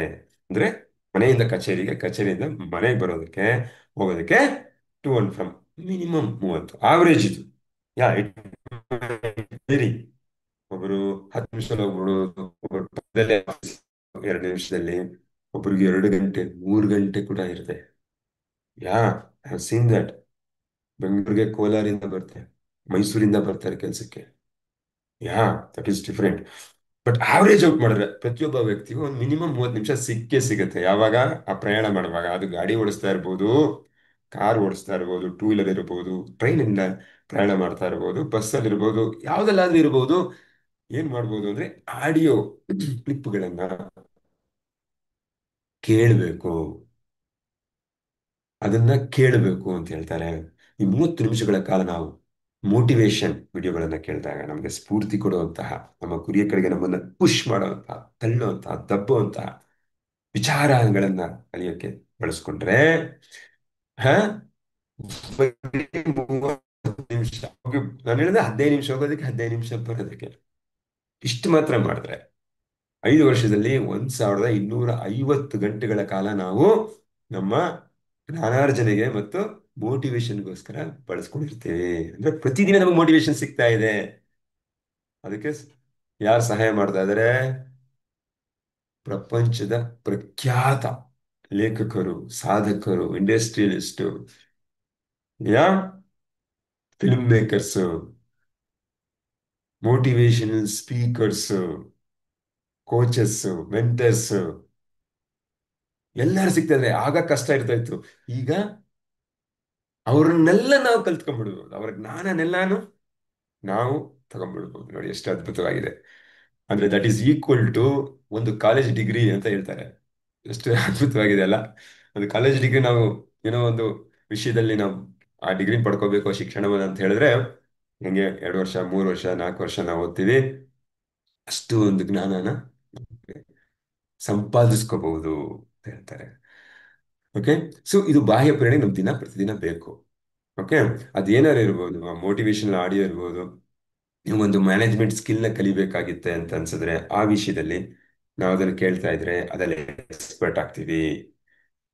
ಅಂದ್ರೆ ಮನೆಯಿಂದ ಕಚೇರಿಗೆ, ಕಚೇರಿಯಿಂದ ಮನೆಗೆ ಬರೋದಕ್ಕೆ, ಹೋಗೋದಕ್ಕೆ to and from minimum 30. Average ಇದು. Yeah it vary. ಒಬ್ಬರು 10 ನಿಮಿಷದಲ್ಲಿ ಹೋಗ್ಬಿಡೋದು, ಒಬ್ಬರು ಪಕ್ಕದಲ್ಲೇ 2 ನಿಮಿಷದಲ್ಲಿ, ಒಬ್ರಿಗೆ 2 ಗಂಟೆ 3 ಗಂಟೆ ಕೂಡ ಇರುತ್ತೆ. Yeah I have seen that. ಬೆಂಗಳೂರಿಗೆ ಕೋಲಾರಿಂದ ಬರ್ತಾರೆ, ಮೈಸೂರಿಂದ ಬರ್ತಾರೆ ಕೆಲಸಕ್ಕೆ. Yeah that is different. But average out ಮಾಡಿದ್ರೆ ಪ್ರತಿಯೊಬ್ಬ ವ್ಯಕ್ತಿಗೂ ಒಂದು ಮಿನಿಮಮ್ 30 ನಿಮಿಷ ಸಿಕ್ಕೇ ಸಿಗುತ್ತೆ. ಯಾವಾಗ? ಆ ಪ್ರಯಾಣ ಮಾಡುವಾಗ. ಅದು ಗಾಡಿ ಓಡಿಸ್ತಾ ಇರ್ಬೋದು, ಕಾರ್ ಓಡಿಸ್ತಾ ಇರ್ಬೋದು, ಟೂ ವೀಲರ್ ಇರ್ಬೋದು, ಟ್ರೈನಿಂದ ಪ್ರಯಾಣ ಮಾಡ್ತಾ ಇರ್ಬೋದು, ಬಸ್ಸಲ್ಲಿ ಇರ್ಬೋದು, ಯಾವ್ದಲ್ಲಾದ್ರೂ ಇರ್ಬೋದು. ಏನ್ ಮಾಡ್ಬೋದು ಅಂದ್ರೆ ಆಡಿಯೋ ಕ್ಲಿಪ್ಗಳನ್ನ ಕೇಳಬೇಕು, ಅದನ್ನ ಕೇಳಬೇಕು ಅಂತ ಹೇಳ್ತಾರೆ. ಈ 30 ನಿಮಿಷಗಳ ಕಾಲ ನಾವು ಮೋಟಿವೇಶನ್ ವಿಡಿಯೋಗಳನ್ನ ಕೇಳಿದಾಗ ನಮಗೆ ಸ್ಫೂರ್ತಿ ಕೊಡುವಂತಹ, ನಮ್ಮ ಗುರಿಯ ಕಡೆಗೆ ನಮ್ಮನ್ನ ಪುಷ್ ಮಾಡುವಂತಹ, ತಳ್ಳುವಂತಹ, ದಬ್ಬುವಂತಹ ವಿಚಾರಗಳನ್ನ ಕಲಿಯೋಕೆ ಬಳಸ್ಕೊಂಡ್ರೆ, ಹ ಬರೀ 30 ನಿಮಿಷ ನಾನು ಹೇಳಿದ್ರೆ 15 ನಿಮಿಷ ಹೋಗೋದಕ್ಕೆ, 15 ನಿಮಿಷ ಬರೋದಕ್ಕೆ, ಇಷ್ಟು ಮಾತ್ರ ಮಾಡಿದ್ರೆ 5 ವರ್ಷದಲ್ಲಿ 1250 ಗಂಟೆಗಳ ಕಾಲ ನಾವು ನಮ್ಮ ಜ್ಞಾನಾರ್ಜನೆಗೆ ಮತ್ತು ಮೋಟಿವೇಶನ್ಗೋಸ್ಕರ ಬಳಸ್ಕೊಂಡಿರ್ತೀವಿ. ಅಂದ್ರೆ ಪ್ರತಿದಿನ ನಮಗೆ ಮೋಟಿವೇಶನ್ ಸಿಗ್ತಾ ಇದೆ. ಅದಕ್ಕೆ ಯಾರು ಸಹಾಯ ಮಾಡ್ತಾ ಇದ್ದಾರೆ? ಪ್ರಪಂಚದ ಪ್ರಖ್ಯಾತ ಲೇಖಕರು, ಸಾಧಕರು, ಇಂಡಸ್ಟ್ರಿಯಲಿಸ್ಟು, ಯಾ film makers, motivational speakers, coaches, mentors, ಎಲ್ಲರೂ ಸಿಗ್ತಾ ಇದ್ದಾರೆ. ಆಗ ಕಷ್ಟ ಇರ್ತಾ ಇತ್ತು. ಈಗ ಅವ್ರನ್ನೆಲ್ಲ ನಾವು ಕಲ್ತ್ಕೊಂಡ್ಬಿಡ್ಬೋದು. ಅವ್ರ ಜ್ಞಾನನೆಲ್ಲಾನು ನಾವು ತಗೊಂಡ್ಬಿಡ್ಬೋದು. ನೋಡಿ ಎಷ್ಟು ಅದ್ಭುತವಾಗಿದೆ. ಅಂದ್ರೆ ದಟ್ ಈಸ್ ಈಕ್ವಲ್ ಟು ಒಂದು ಕಾಲೇಜ್ ಡಿಗ್ರಿ ಅಂತ ಹೇಳ್ತಾರೆ. ಎಷ್ಟು ಅದ್ಭುತವಾಗಿದೆ ಅಲ್ಲ. ಒಂದು ಕಾಲೇಜ್ ಡಿಗ್ರಿ ನಾವು ಏನೋ ಒಂದು ವಿಷಯದಲ್ಲಿ ನಾವು ಆ ಡಿಗ್ರಿ ಪಡ್ಕೋಬೇಕು, ಶಿಕ್ಷಣವನ್ನು ಅಂತ ಹೇಳಿದ್ರೆ, ಹೆಂಗೆ 2 ವರ್ಷ 3 ವರ್ಷ 4 ವರ್ಷ ನಾವು ಓದ್ತೀವಿ, ಅಷ್ಟು ಒಂದು ಜ್ಞಾನನ ಸಂಪಾದಿಸ್ಕೋಬಹುದು ಅಂತ ಹೇಳ್ತಾರೆ. ಓಕೆ. ಸೊ ಇದು ಬಾಹ್ಯ ಪ್ರೇರಣೆ ನಮ್ ಪ್ರತಿದಿನ ಬೇಕು. ಓಕೆ. ಅದೇನಾರು ಇರ್ಬೋದು, ಮೋಟಿವೇಶನಲ್ ಆಡಿಯೋ ಇರ್ಬೋದು. ನೀವು ಒಂದು ಮ್ಯಾನೇಜ್ಮೆಂಟ್ ಸ್ಕಿಲ್ನ ಕಲಿಬೇಕಾಗಿತ್ತೆ ಅಂತ ಅನ್ಸಿದ್ರೆ, ಆ ವಿಷಯದಲ್ಲಿ ನಾವು ಅದನ್ನು ಕೇಳ್ತಾ ಇದ್ರೆ ಅದರಲ್ಲಿ ಎಕ್ಸ್ಪರ್ಟ್ ಆಗ್ತೀವಿ.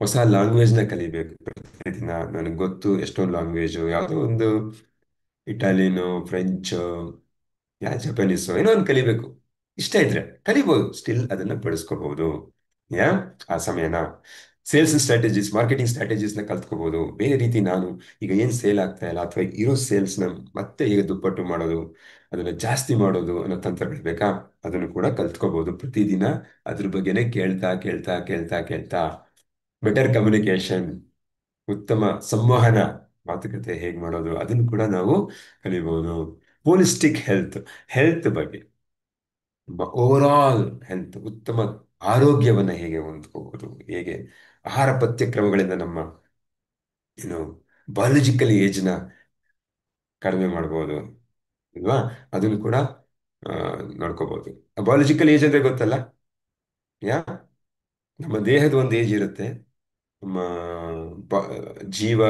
ಹೊಸ ಲ್ಯಾಂಗ್ವೇಜ್ನ ಕಲಿಬೇಕು ಪ್ರತಿದಿನ. ನನಗೆ ಗೊತ್ತು ಎಷ್ಟೊಂದು ಲ್ಯಾಂಗ್ವೇಜು, ಯಾವುದೋ ಒಂದು ಇಟಾಲಿಯನು, ಫ್ರೆಂಚು, ಜಪಾನೀಸು, ಏನೋ ಒಂದು ಕಲಿಬೇಕು. ಇಷ್ಟ ಇದ್ರೆ ಕಲಿಬಹುದು, ಸ್ಟಿಲ್ ಅದನ್ನ ಬಳಸ್ಕೋಬಹುದು. ಯಾ ಆ ಸಮಯನ ಸೇಲ್ಸ್ ಸ್ಟ್ರಾಟಜೀಸ್, ಮಾರ್ಕೆಟಿಂಗ್ ಸ್ಟ್ರಾಟಜೀಸ್ನ ಕಲ್ತ್ಕೋಬಹುದು. ಬೇರೆ ರೀತಿ ನಾನು ಈಗ ಏನು ಸೇಲ್ ಆಗ್ತಾ ಇಲ್ಲ, ಅಥವಾ ಇರೋ ಸೇಲ್ಸ್ನ ಮತ್ತೆ ಹೇಗೆ ದುಪ್ಪಟ್ಟು ಮಾಡೋದು, ಅದನ್ನ ಜಾಸ್ತಿ ಮಾಡೋದು ಅನ್ನೋ ತಂತ್ರಗಳು ಬೇಕಾ, ಅದನ್ನು ಕೂಡ ಕಲ್ತ್ಕೋಬಹುದು ಪ್ರತಿದಿನ. ಅದ್ರ ಬಗ್ಗೆನೇ ಕೇಳ್ತಾ ಕೇಳ್ತಾ ಕೇಳ್ತಾ ಕೇಳ್ತಾ ಬೆಟರ್ ಕಮ್ಯುನಿಕೇಶನ್, ಉತ್ತಮ ಸಂವಹನ, ಮಾತುಕತೆ ಹೇಗೆ ಮಾಡೋದು, ಅದನ್ನು ಕೂಡ ನಾವು ಕಲಿಬಹುದು. ಹೋಲಿಸ್ಟಿಕ್ ಹೆಲ್ತ್, ಹೆಲ್ತ್ ಬಗ್ಗೆ, ಓವರ್ ಆಲ್ ಹೆಲ್ತ್, ಉತ್ತಮ ಆರೋಗ್ಯವನ್ನ ಹೇಗೆ ಹೊಂದ್ಕೋಬಹುದು, ಹೇಗೆ ಆಹಾರ ಪಥ್ಯಕ್ರಮಗಳಿಂದ ನಮ್ಮ ಏನು ಬಯಾಲಜಿಕಲ್ ಏಜ್ನ ಕಡಿಮೆ ಮಾಡ್ಬೋದು ಅಲ್ವಾ, ಅದನ್ನು ಕೂಡ ಆ, ನೋಡ್ಕೋಬಹುದು. ಬಯಾಲಜಿಕಲ್ ಏಜ್ ಅಂದ್ರೆ ಗೊತ್ತಲ್ಲ? ಯಾ ನಮ್ಮ ದೇಹದ ಒಂದು ಏಜ್ ಇರುತ್ತೆ, ನಮ್ಮ ಬ- ಜೀವ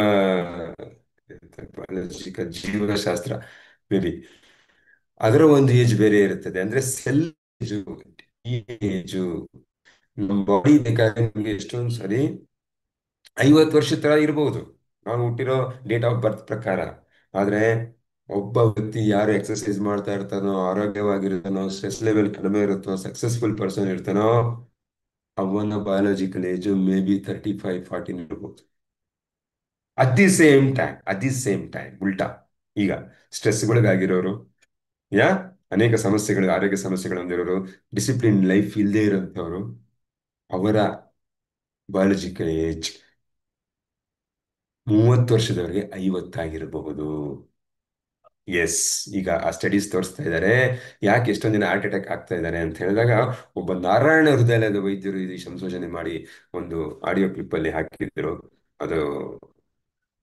ಬಯಾಲಜಿಕಲ್ ಜೀವಶಾಸ್ತ್ರ ಮೇ ಬಿ ಅದರ ಒಂದು ಏಜ್ ಬೇರೆ ಇರುತ್ತದೆ. ಅಂದ್ರೆ ಸೆಲ್ ಏಜು, ಏಜು, ನಮ್ಮ ಬಾಡಿ ಬೇಕಾದ್ರೆ ನಮ್ಗೆ ಎಷ್ಟೊಂದು ಸರಿ 50 ವರ್ಷದ ತರ ಇರ್ಬೋದು ನಾವು ಹುಟ್ಟಿರೋ ಡೇಟ್ ಆಫ್ ಬರ್ತ್ ಪ್ರಕಾರ. ಆದ್ರೆ ಒಬ್ಬ ವ್ಯಕ್ತಿ ಯಾರು ಎಕ್ಸರ್ಸೈಸ್ ಮಾಡ್ತಾ ಇರ್ತಾನೋ, ಆರೋಗ್ಯವಾಗಿರ್ತಾನೋ, ಸ್ಟ್ರೆಸ್ ಲೆವೆಲ್ ಕಡಿಮೆ ಇರುತ್ತೋ, ಸಕ್ಸಸ್ಫುಲ್ ಪರ್ಸನ್ ಇರ್ತಾನೋ, ಅವನ ಬಯಾಲಜಿಕಲ್ ಏಜು ಮೇ ಬಿ 35-40 ಇರ್ಬೋದು. ಅಟ್ ದಿ ಸೇಮ್ ಟೈಮ್ ಉಲ್ಟಾ, ಈಗ ಸ್ಟ್ರೆಸ್ಗಳಿಗಾಗಿರೋರು, ಯಾ ಅನೇಕ ಸಮಸ್ಯೆಗಳು, ಆರೋಗ್ಯ ಸಮಸ್ಯೆಗಳು ಹೊಂದಿರೋರು, ಡಿಸಿಪ್ಲಿನ್ ಲೈಫ್ ಇಲ್ಲದೆ ಇರೋಂಥವ್ರು, ಅವರ ಬಯಾಲಜಿಕಲ್ ಏಜ್ 30 ವರ್ಷದವರೆಗೆ 50 ಆಗಿರಬಹುದು. ಎಸ್, ಈಗ ಆ ಸ್ಟಡೀಸ್ ತೋರಿಸ್ತಾ ಇದ್ದಾರೆ. ಯಾಕೆ ಎಷ್ಟೊಂದು ಜನ ಹಾರ್ಟ್ ಅಟ್ಯಾಕ್ ಆಗ್ತಾ ಇದ್ದಾರೆ ಅಂತ ಹೇಳಿದಾಗ, ಒಬ್ಬ ನಾರಾಯಣ ಹೃದಯಾಲಯದ ವೈದ್ಯರು ಇದು ಸಂಶೋಧನೆ ಮಾಡಿ ಒಂದು ಆಡಿಯೋ ಕ್ಲಿಪ್ ಅಲ್ಲಿ ಹಾಕಿದ್ರು. ಅದು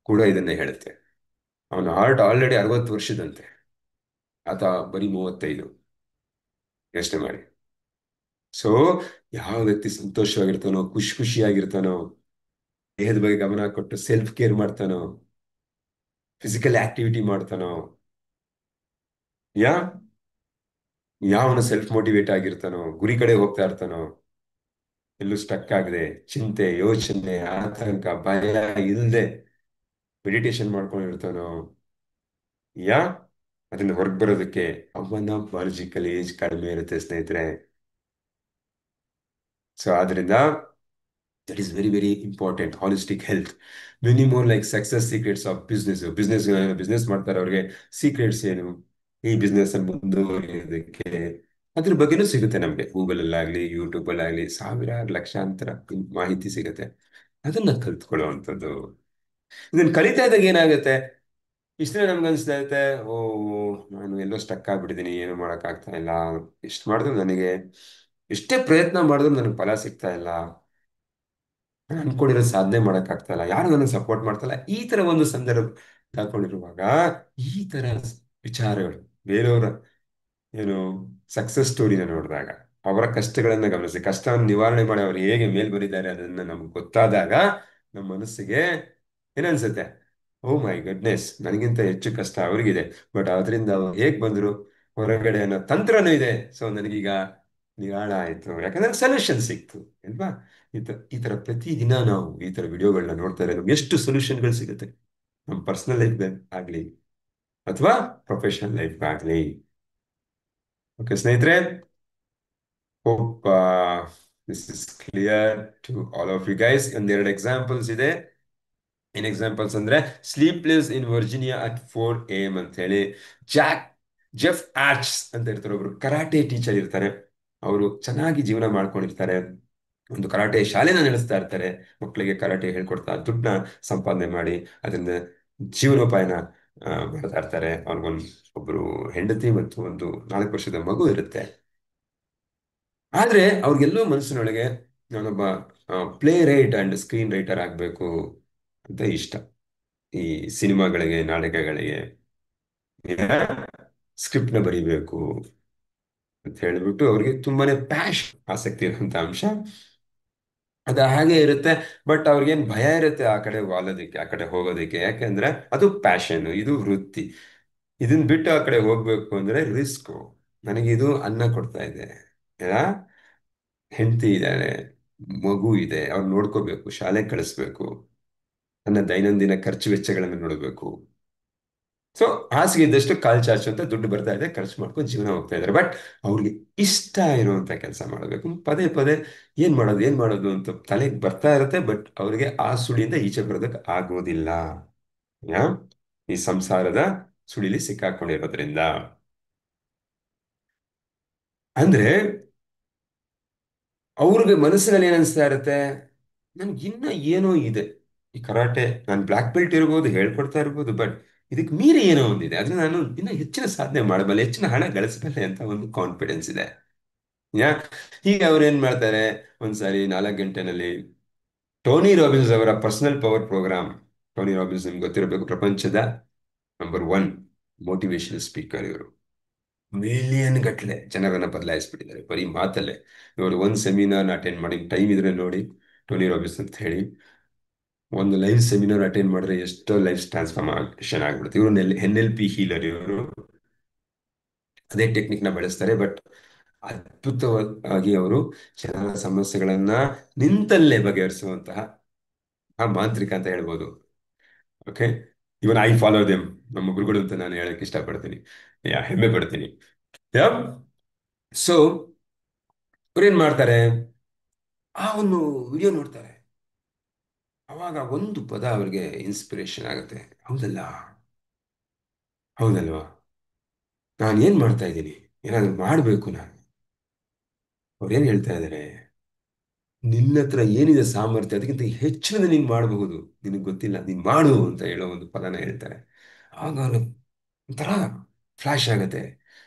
ಕೂಡ ಇದನ್ನೇ ಹೇಳುತ್ತೆ. ಅವನ ಹಾರ್ಟ್ ಆಲ್ರೆಡಿ 60 ವರ್ಷದಂತೆ, ಆತ ಬರೀ 35. ಯೋಚನೆ ಮಾಡಿ. ಸೊ ಯಾವ ವ್ಯಕ್ತಿ ಸಂತೋಷವಾಗಿರ್ತಾನೋ, ಖುಷಿಯಾಗಿರ್ತಾನೋ, ದೇಹದ ಬಗ್ಗೆ ಗಮನ ಕೊಟ್ಟು ಸೆಲ್ಫ್ ಕೇರ್ ಮಾಡ್ತಾನೋ, ಫಿಸಿಕಲ್ ಆಕ್ಟಿವಿಟಿ ಮಾಡ್ತಾನೋ, ಯಾ ಯಾವನು ಸೆಲ್ಫ್ ಮೋಟಿವೇಟ್ ಆಗಿರ್ತಾನೋ, ಗುರಿ ಕಡೆ ಹೋಗ್ತಾ ಇರ್ತಾನೋ, ಎಲ್ಲೂ ಸ್ಟಕ್ ಆಗದೆ, ಚಿಂತೆ, ಯೋಚನೆ, ಆತಂಕ, ಭಯ ಇಲ್ಲದೆ ಮೆಡಿಟೇಷನ್ ಮಾಡ್ಕೊಂಡಿರ್ತಾನೋ, ಯಾ ಅದನ್ನ ಹೊರಗೆ ಬರೋದಕ್ಕೆ ಅವನ ಬಯಾಲಜಿಕಲ್ ಏಜ್ ಕಡಿಮೆ ಇರುತ್ತೆ ಸ್ನೇಹಿತರೆ. ಸೊ ಆದ್ರಿಂದ that is very very important. Holistic health many more like success secrets of business ಮಾಡ್ತಾರೆ ಅವ್ರಿಗೆ ಸೀಕ್ರೆಟ್ಸ್ ಏನು, ಈ ಬಿಸ್ನೆಸ್ ಅಲ್ಲಿ ಮುಂದುವರಿಯೋದಕ್ಕೆ, ಅದ್ರ ಬಗ್ಗೆನೂ ಸಿಗುತ್ತೆ ನಮ್ಗೆ. ಗೂಗಲ್ ಅಲ್ಲಾಗ್ಲಿ, ಯೂಟ್ಯೂಬ್ ಅಲ್ಲಾಗ್ಲಿ ಸಾವಿರಾರು ಲಕ್ಷಾಂತರ ಮಾಹಿತಿ ಸಿಗುತ್ತೆ. ಅದನ್ನ ಕಲ್ತ್ಕೊಳ್ಳುವಂಥದ್ದು. ಇದನ್ನ ಕಲಿತಾ ಇದ್ದಾಗ ಏನಾಗುತ್ತೆ, ಇಷ್ಟೇ ನಮ್ಗೆ ಅನಿಸ್ತಾ ಇರುತ್ತೆ, ಓ ನಾನು ಎಲ್ಲೋ ಸ್ಟಕ್ ಆಗ್ಬಿಟ್ಟಿದ್ದೀನಿ, ಏನು ಮಾಡೋಕ್ಕಾಗ್ತಾ ಇಲ್ಲ, ಎಷ್ಟು ಮಾಡಿದ್ರು ನನಗೆ, ಎಷ್ಟೇ ಪ್ರಯತ್ನ ಮಾಡಿದ್ರು ನನಗೆ ಫಲ ಸಿಗ್ತಾ ಇಲ್ಲ, ನಾನು ಅನ್ಕೊಂಡಿರೋ ಸಾಧನೆ ಮಾಡೋಕ್ಕಾಗ್ತಾ ಇಲ್ಲ, ಯಾರು ನನಗೆ ಸಪೋರ್ಟ್ ಮಾಡ್ತಾ ಇಲ್ಲ, ಈ ತರ ಒಂದು ಸಂದರ್ಭ ಹಾಕೊಂಡಿರುವಾಗ ಈ ತರ ವಿಚಾರಗಳು, ಬೇರೆಯವರ ಏನು ಸಕ್ಸಸ್ ಸ್ಟೋರಿನ ನೋಡಿದಾಗ, ಅವರ ಕಷ್ಟಗಳನ್ನ ಗಮನಿಸಿ, ಕಷ್ಟವನ್ನು ನಿವಾರಣೆ ಮಾಡಿ ಅವರು ಹೇಗೆ ಮೇಲ್ ಬಂದಿದ್ದಾರೆ ಅದನ್ನ ನಮ್ಗೆ ಗೊತ್ತಾದಾಗ ನಮ್ಮ ಮನಸ್ಸಿಗೆ ಏನನ್ಸುತ್ತೆ, ಓ ಮೈ ಗುಡ್ನೆಸ್, ನನಗಿಂತ ಹೆಚ್ಚು ಕಷ್ಟ ಅವ್ರಿಗಿದೆ, ಬಟ್ ಅದರಿಂದ ಅವ್ರು ಹೇಗ್ ಬಂದ್ರು ಹೊರಗಡೆ ಅನ್ನೋ ತಂತ್ರನೂ ಇದೆ. ಸೊ ನನಗೀಗ ನಿರಾಳ ಆಯ್ತು, ಯಾಕಂದ್ರೆ ಸೊಲ್ಯೂಷನ್ ಸಿಕ್ತು ಅಲ್ವಾ. ಈ ತರ ಪ್ರತಿದಿನ ನಾವು ಈ ತರ ವಿಡಿಯೋಗಳನ್ನ ನೋಡ್ತಾ ಇದ್ರೆ ನಮ್ಗೆ ಎಷ್ಟು ಸೊಲ್ಯೂಷನ್ಗಳು ಸಿಗುತ್ತೆ, ನಮ್ಮ ಪರ್ಸನಲ್ ಲೈಫ್ ಆಗ್ಲಿ ಅಥವಾ ಪ್ರೊಫೆಷನಲ್ ಲೈಫ್ ಆಗ್ಲಿ. ಓಕೆ ಸ್ನೇಹಿತರೆ, hope this is clear to all of you guys. ಒಂದೆರಡು ಎಕ್ಸಾಂಪಲ್ಸ್ ಇದೆ. ಏನ್ ಎಕ್ಸಾಂಪಲ್ಸ್ ಅಂದ್ರೆ, sleep lives in Virginia at 4 AM ಅಂತ ಹೇಳಿ. ಜಾಕ್ ಜೆಫ್ ಆರ್ಚ್ಸ್ ಅಂತ ಇರ್ತಾರೆ, ಒಬ್ರು ಕರಾಟೆ ಟೀಚರ್ ಇರ್ತಾರೆ. ಅವರು ಚೆನ್ನಾಗಿ ಜೀವನ ಮಾಡ್ಕೊಂಡಿರ್ತಾರೆ, ಒಂದು ಕರಾಟೆ ಶಾಲೆನ ನಡೆಸ್ತಾ ಇರ್ತಾರೆ, ಮಕ್ಕಳಿಗೆ ಕರಾಟೆ ಹೇಳ್ಕೊಡ್ತಾ ದುಡ್ಡನ್ನ ಸಂಪಾದನೆ ಮಾಡಿ ಅದರಿಂದ ಜೀವನೋಪಾಯನ ಮಾಡ್ತಾ ಇರ್ತಾರೆ. ಅವ್ರಿಗೊಂದು ಒಬ್ರು ಹೆಂಡತಿ ಮತ್ತು ಒಂದು 4 ವರ್ಷದ ಮಗು ಇರುತ್ತೆ. ಆದ್ರೆ ಅವ್ರಿಗೆಲ್ಲೋ ಮನಸ್ಸಿನೊಳಗೆ ನಾನೊಬ್ಬ play right and screen writer ಆಗ್ಬೇಕು ಅಂತ ಇಷ್ಟ. ಈ ಸಿನಿಮಾಗಳಿಗೆ, ನಾಟಕಗಳಿಗೆ ಸ್ಕ್ರಿಪ್ಟ್ನ ಬರಿಬೇಕು ಅಂತ ಹೇಳಿಬಿಟ್ಟು ಅವ್ರಿಗೆ ತುಂಬಾನೇ ಆಸಕ್ತಿ ಇರುವಂತ ಅಂಶ ಅದು ಹಾಗೆ ಇರುತ್ತೆ. ಬಟ್ ಅವ್ರಿಗೇನು ಭಯ ಇರುತ್ತೆ ಆ ಕಡೆ ವಾಲೋದಕ್ಕೆ, ಆ ಕಡೆ ಹೋಗೋದಕ್ಕೆ, ಯಾಕೆಂದ್ರೆ ಅದು ಪ್ಯಾಷನ್, ಇದು ವೃತ್ತಿ. ಇದನ್ನ ಬಿಟ್ಟು ಆ ಕಡೆ ಹೋಗ್ಬೇಕು ಅಂದ್ರೆ ರಿಸ್ಕ್. ನನಗಿದು ಅನ್ನ ಕೊಡ್ತಾ ಇದೆ, ಹೆಂಡತಿ ಇದ್ದಾಳೆ, ಮಗು ಇದೆ, ಅವ್ರು ನೋಡ್ಕೋಬೇಕು, ಶಾಲೆಗೆ ಕಳಿಸ್ಬೇಕು, ನನ್ನ ದೈನಂದಿನ ಖರ್ಚು ವೆಚ್ಚಗಳನ್ನು ನೋಡಬೇಕು. ಸೊ ಹಾಸಿಗೆ ಇದ್ದಷ್ಟು ಕಾಲ್ ಚಾಚು ಅಂತ ದುಡ್ಡು ಬರ್ತಾ ಇದೆ, ಖರ್ಚು ಮಾಡ್ಕೊಂಡು ಜೀವನ ಹೋಗ್ತಾ ಇದ್ದಾರೆ. ಬಟ್ ಅವ್ರಿಗೆ ಇಷ್ಟ ಇರುವಂತ ಕೆಲಸ ಮಾಡಬೇಕು. ಪದೇ ಪದೇ ಏನ್ ಮಾಡೋದು ಅಂತ ತಲೆಗೆ ಬರ್ತಾ ಇರುತ್ತೆ, ಬಟ್ ಅವ್ರಿಗೆ ಆ ಸುಳಿಯಿಂದ ಈಚೆ ಬರೋದಕ್ಕೆ ಆಗೋದಿಲ್ಲ. ಯಾ ಈ ಸಂಸಾರದ ಸುಳಿಲಿ ಸಿಕ್ಕಾಕೊಂಡಿರೋದ್ರಿಂದ. ಅಂದ್ರೆ ಅವ್ರಿಗೆ ಮನಸ್ಸಿನಲ್ಲಿ ಏನ್ ಅನ್ಸ್ತಾ ಇರುತ್ತೆ, ನನ್ಗೆ ಇನ್ನ ಏನೋ ಇದೆ, ಈ ಕರಾಟೆ ನಾನು ಬ್ಲ್ಯಾಕ್ ಬೆಲ್ಟ್ ಇರ್ಬೋದು, ಹೇಳ್ಕೊಡ್ತಾ ಇರ್ಬೋದು, ಬಟ್ ಇದಕ್ಕೆ ಮೀರಿ ಏನೋ ಒಂದಿದೆ, ಅದನ್ನ ನಾನು ಇನ್ನ ಹೆಚ್ಚಿನ ಸಾಧನೆ ಮಾಡಬಲ್ಲೆ, ಹೆಚ್ಚಿನ ಹಣ ಗಳಿಸಬಲ್ಲೆ ಅಂತ ಒಂದು ಕಾನ್ಫಿಡೆನ್ಸ್ ಇದೆ. ಯಾ ಹೀಗೆ ಅವ್ರು ಏನ್ ಮಾಡ್ತಾರೆ, ಒಂದ್ಸಾರಿ 4 ಗಂಟೆನಲ್ಲಿ ಟೋನಿ ರಾಬಿನ್ಸ್ ಅವರ personal power program. Tony Robbins ನಿಮ್ಗೆ ಗೊತ್ತಿರಬೇಕು, ಪ್ರಪಂಚದ ನಂಬರ್ 1 ಮೋಟಿವೇಶನಲ್ ಸ್ಪೀಕರ್ ಇವರು. ಮಿಲಿಯನ್ ಗಟ್ಟಲೆ ಜನರನ್ನ ಬದಲಾಯಿಸ್ಬಿಟ್ಟಿದ್ದಾರೆ ಬರೀ ಮಾತಲ್ಲೇ. ಇವರು ಒಂದು ಸೆಮಿನಾರ್ ಅಟೆಂಡ್ ಮಾಡಿ, ಟೈಮ್ ಇದ್ರೆ ನೋಡಿ, ಟೋನಿ ರಾಬಿನ್ಸ್ ಅಂತ ಹೇಳಿ, ಒಂದು ಲೈವ್ ಸೆಮಿನಾರ್ ಅಟೆಂಡ್ ಮಾಡಿದ್ರೆ ಎಷ್ಟೋ ಲೈಫ್ ಟ್ರಾನ್ಸ್ಫಾರ್ಮೇಶನ್ ಆಗ್ಬಿಡುತ್ತೆ. ಇವರು NLP ಹೀಲರ್ ಇವರು. ಅದೇ ಟೆಕ್ನಿಕ್ ನ ಬಳಸ್ತಾರೆ, ಬಟ್ ಅದ್ಭುತವಾಗಿ ಅವರು ಜನರ ಸಮಸ್ಯೆಗಳನ್ನ ನಿಂತಲ್ಲೇ ಬಗೆಹರಿಸುವಂತಹ ಆ ಮಾಂತ್ರಿಕ ಅಂತ ಹೇಳ್ಬೋದು. Okay, even I follow them, ನಮ್ಮ ಗುರುಗಳು ಅಂತ ನಾನು ಹೇಳಕ್ ಇಷ್ಟಪಡ್ತೀನಿ, ಹೆಮ್ಮೆ ಪಡ್ತೀನಿ. ಸೊ ಅವ್ರೇನ್ ಮಾಡ್ತಾರೆ, ಆ ಒಂದು ವಿಡಿಯೋ ನೋಡ್ತಾರೆ, ಅವಾಗ ಒಂದು ಪದ ಅವ್ರಿಗೆ ಇನ್ಸ್ಪಿರೇಷನ್ ಆಗುತ್ತೆ. ಹೌದಲ್ಲ, ಹೌದಲ್ವಾ, ನಾನು ಏನ್ ಮಾಡ್ತಾ ಇದ್ದೀನಿ, ಏನಾದ್ರು ಮಾಡ್ಬೇಕು ನಾನು. ಅವ್ರೇನ್ ಹೇಳ್ತಾ ಇದ್ದಾರೆ, ನಿನ್ನ ಹತ್ರ ಏನಿದೆ ಸಾಮರ್ಥ್ಯ, ಅದಕ್ಕಿಂತ ಹೆಚ್ಚಿನ ನೀನ್ ಮಾಡಬಹುದು, ನಿನಗೆ ಗೊತ್ತಿಲ್ಲ, ನೀನ್ ಮಾಡು ಅಂತ ಹೇಳೋ ಒಂದು ಪದನ ಹೇಳ್ತಾರೆ. ಆಗ ಅವ್ನಿಗೆ ಒಂಥರ ಫ್ಲಾಶ್ ಆಗತ್ತೆ,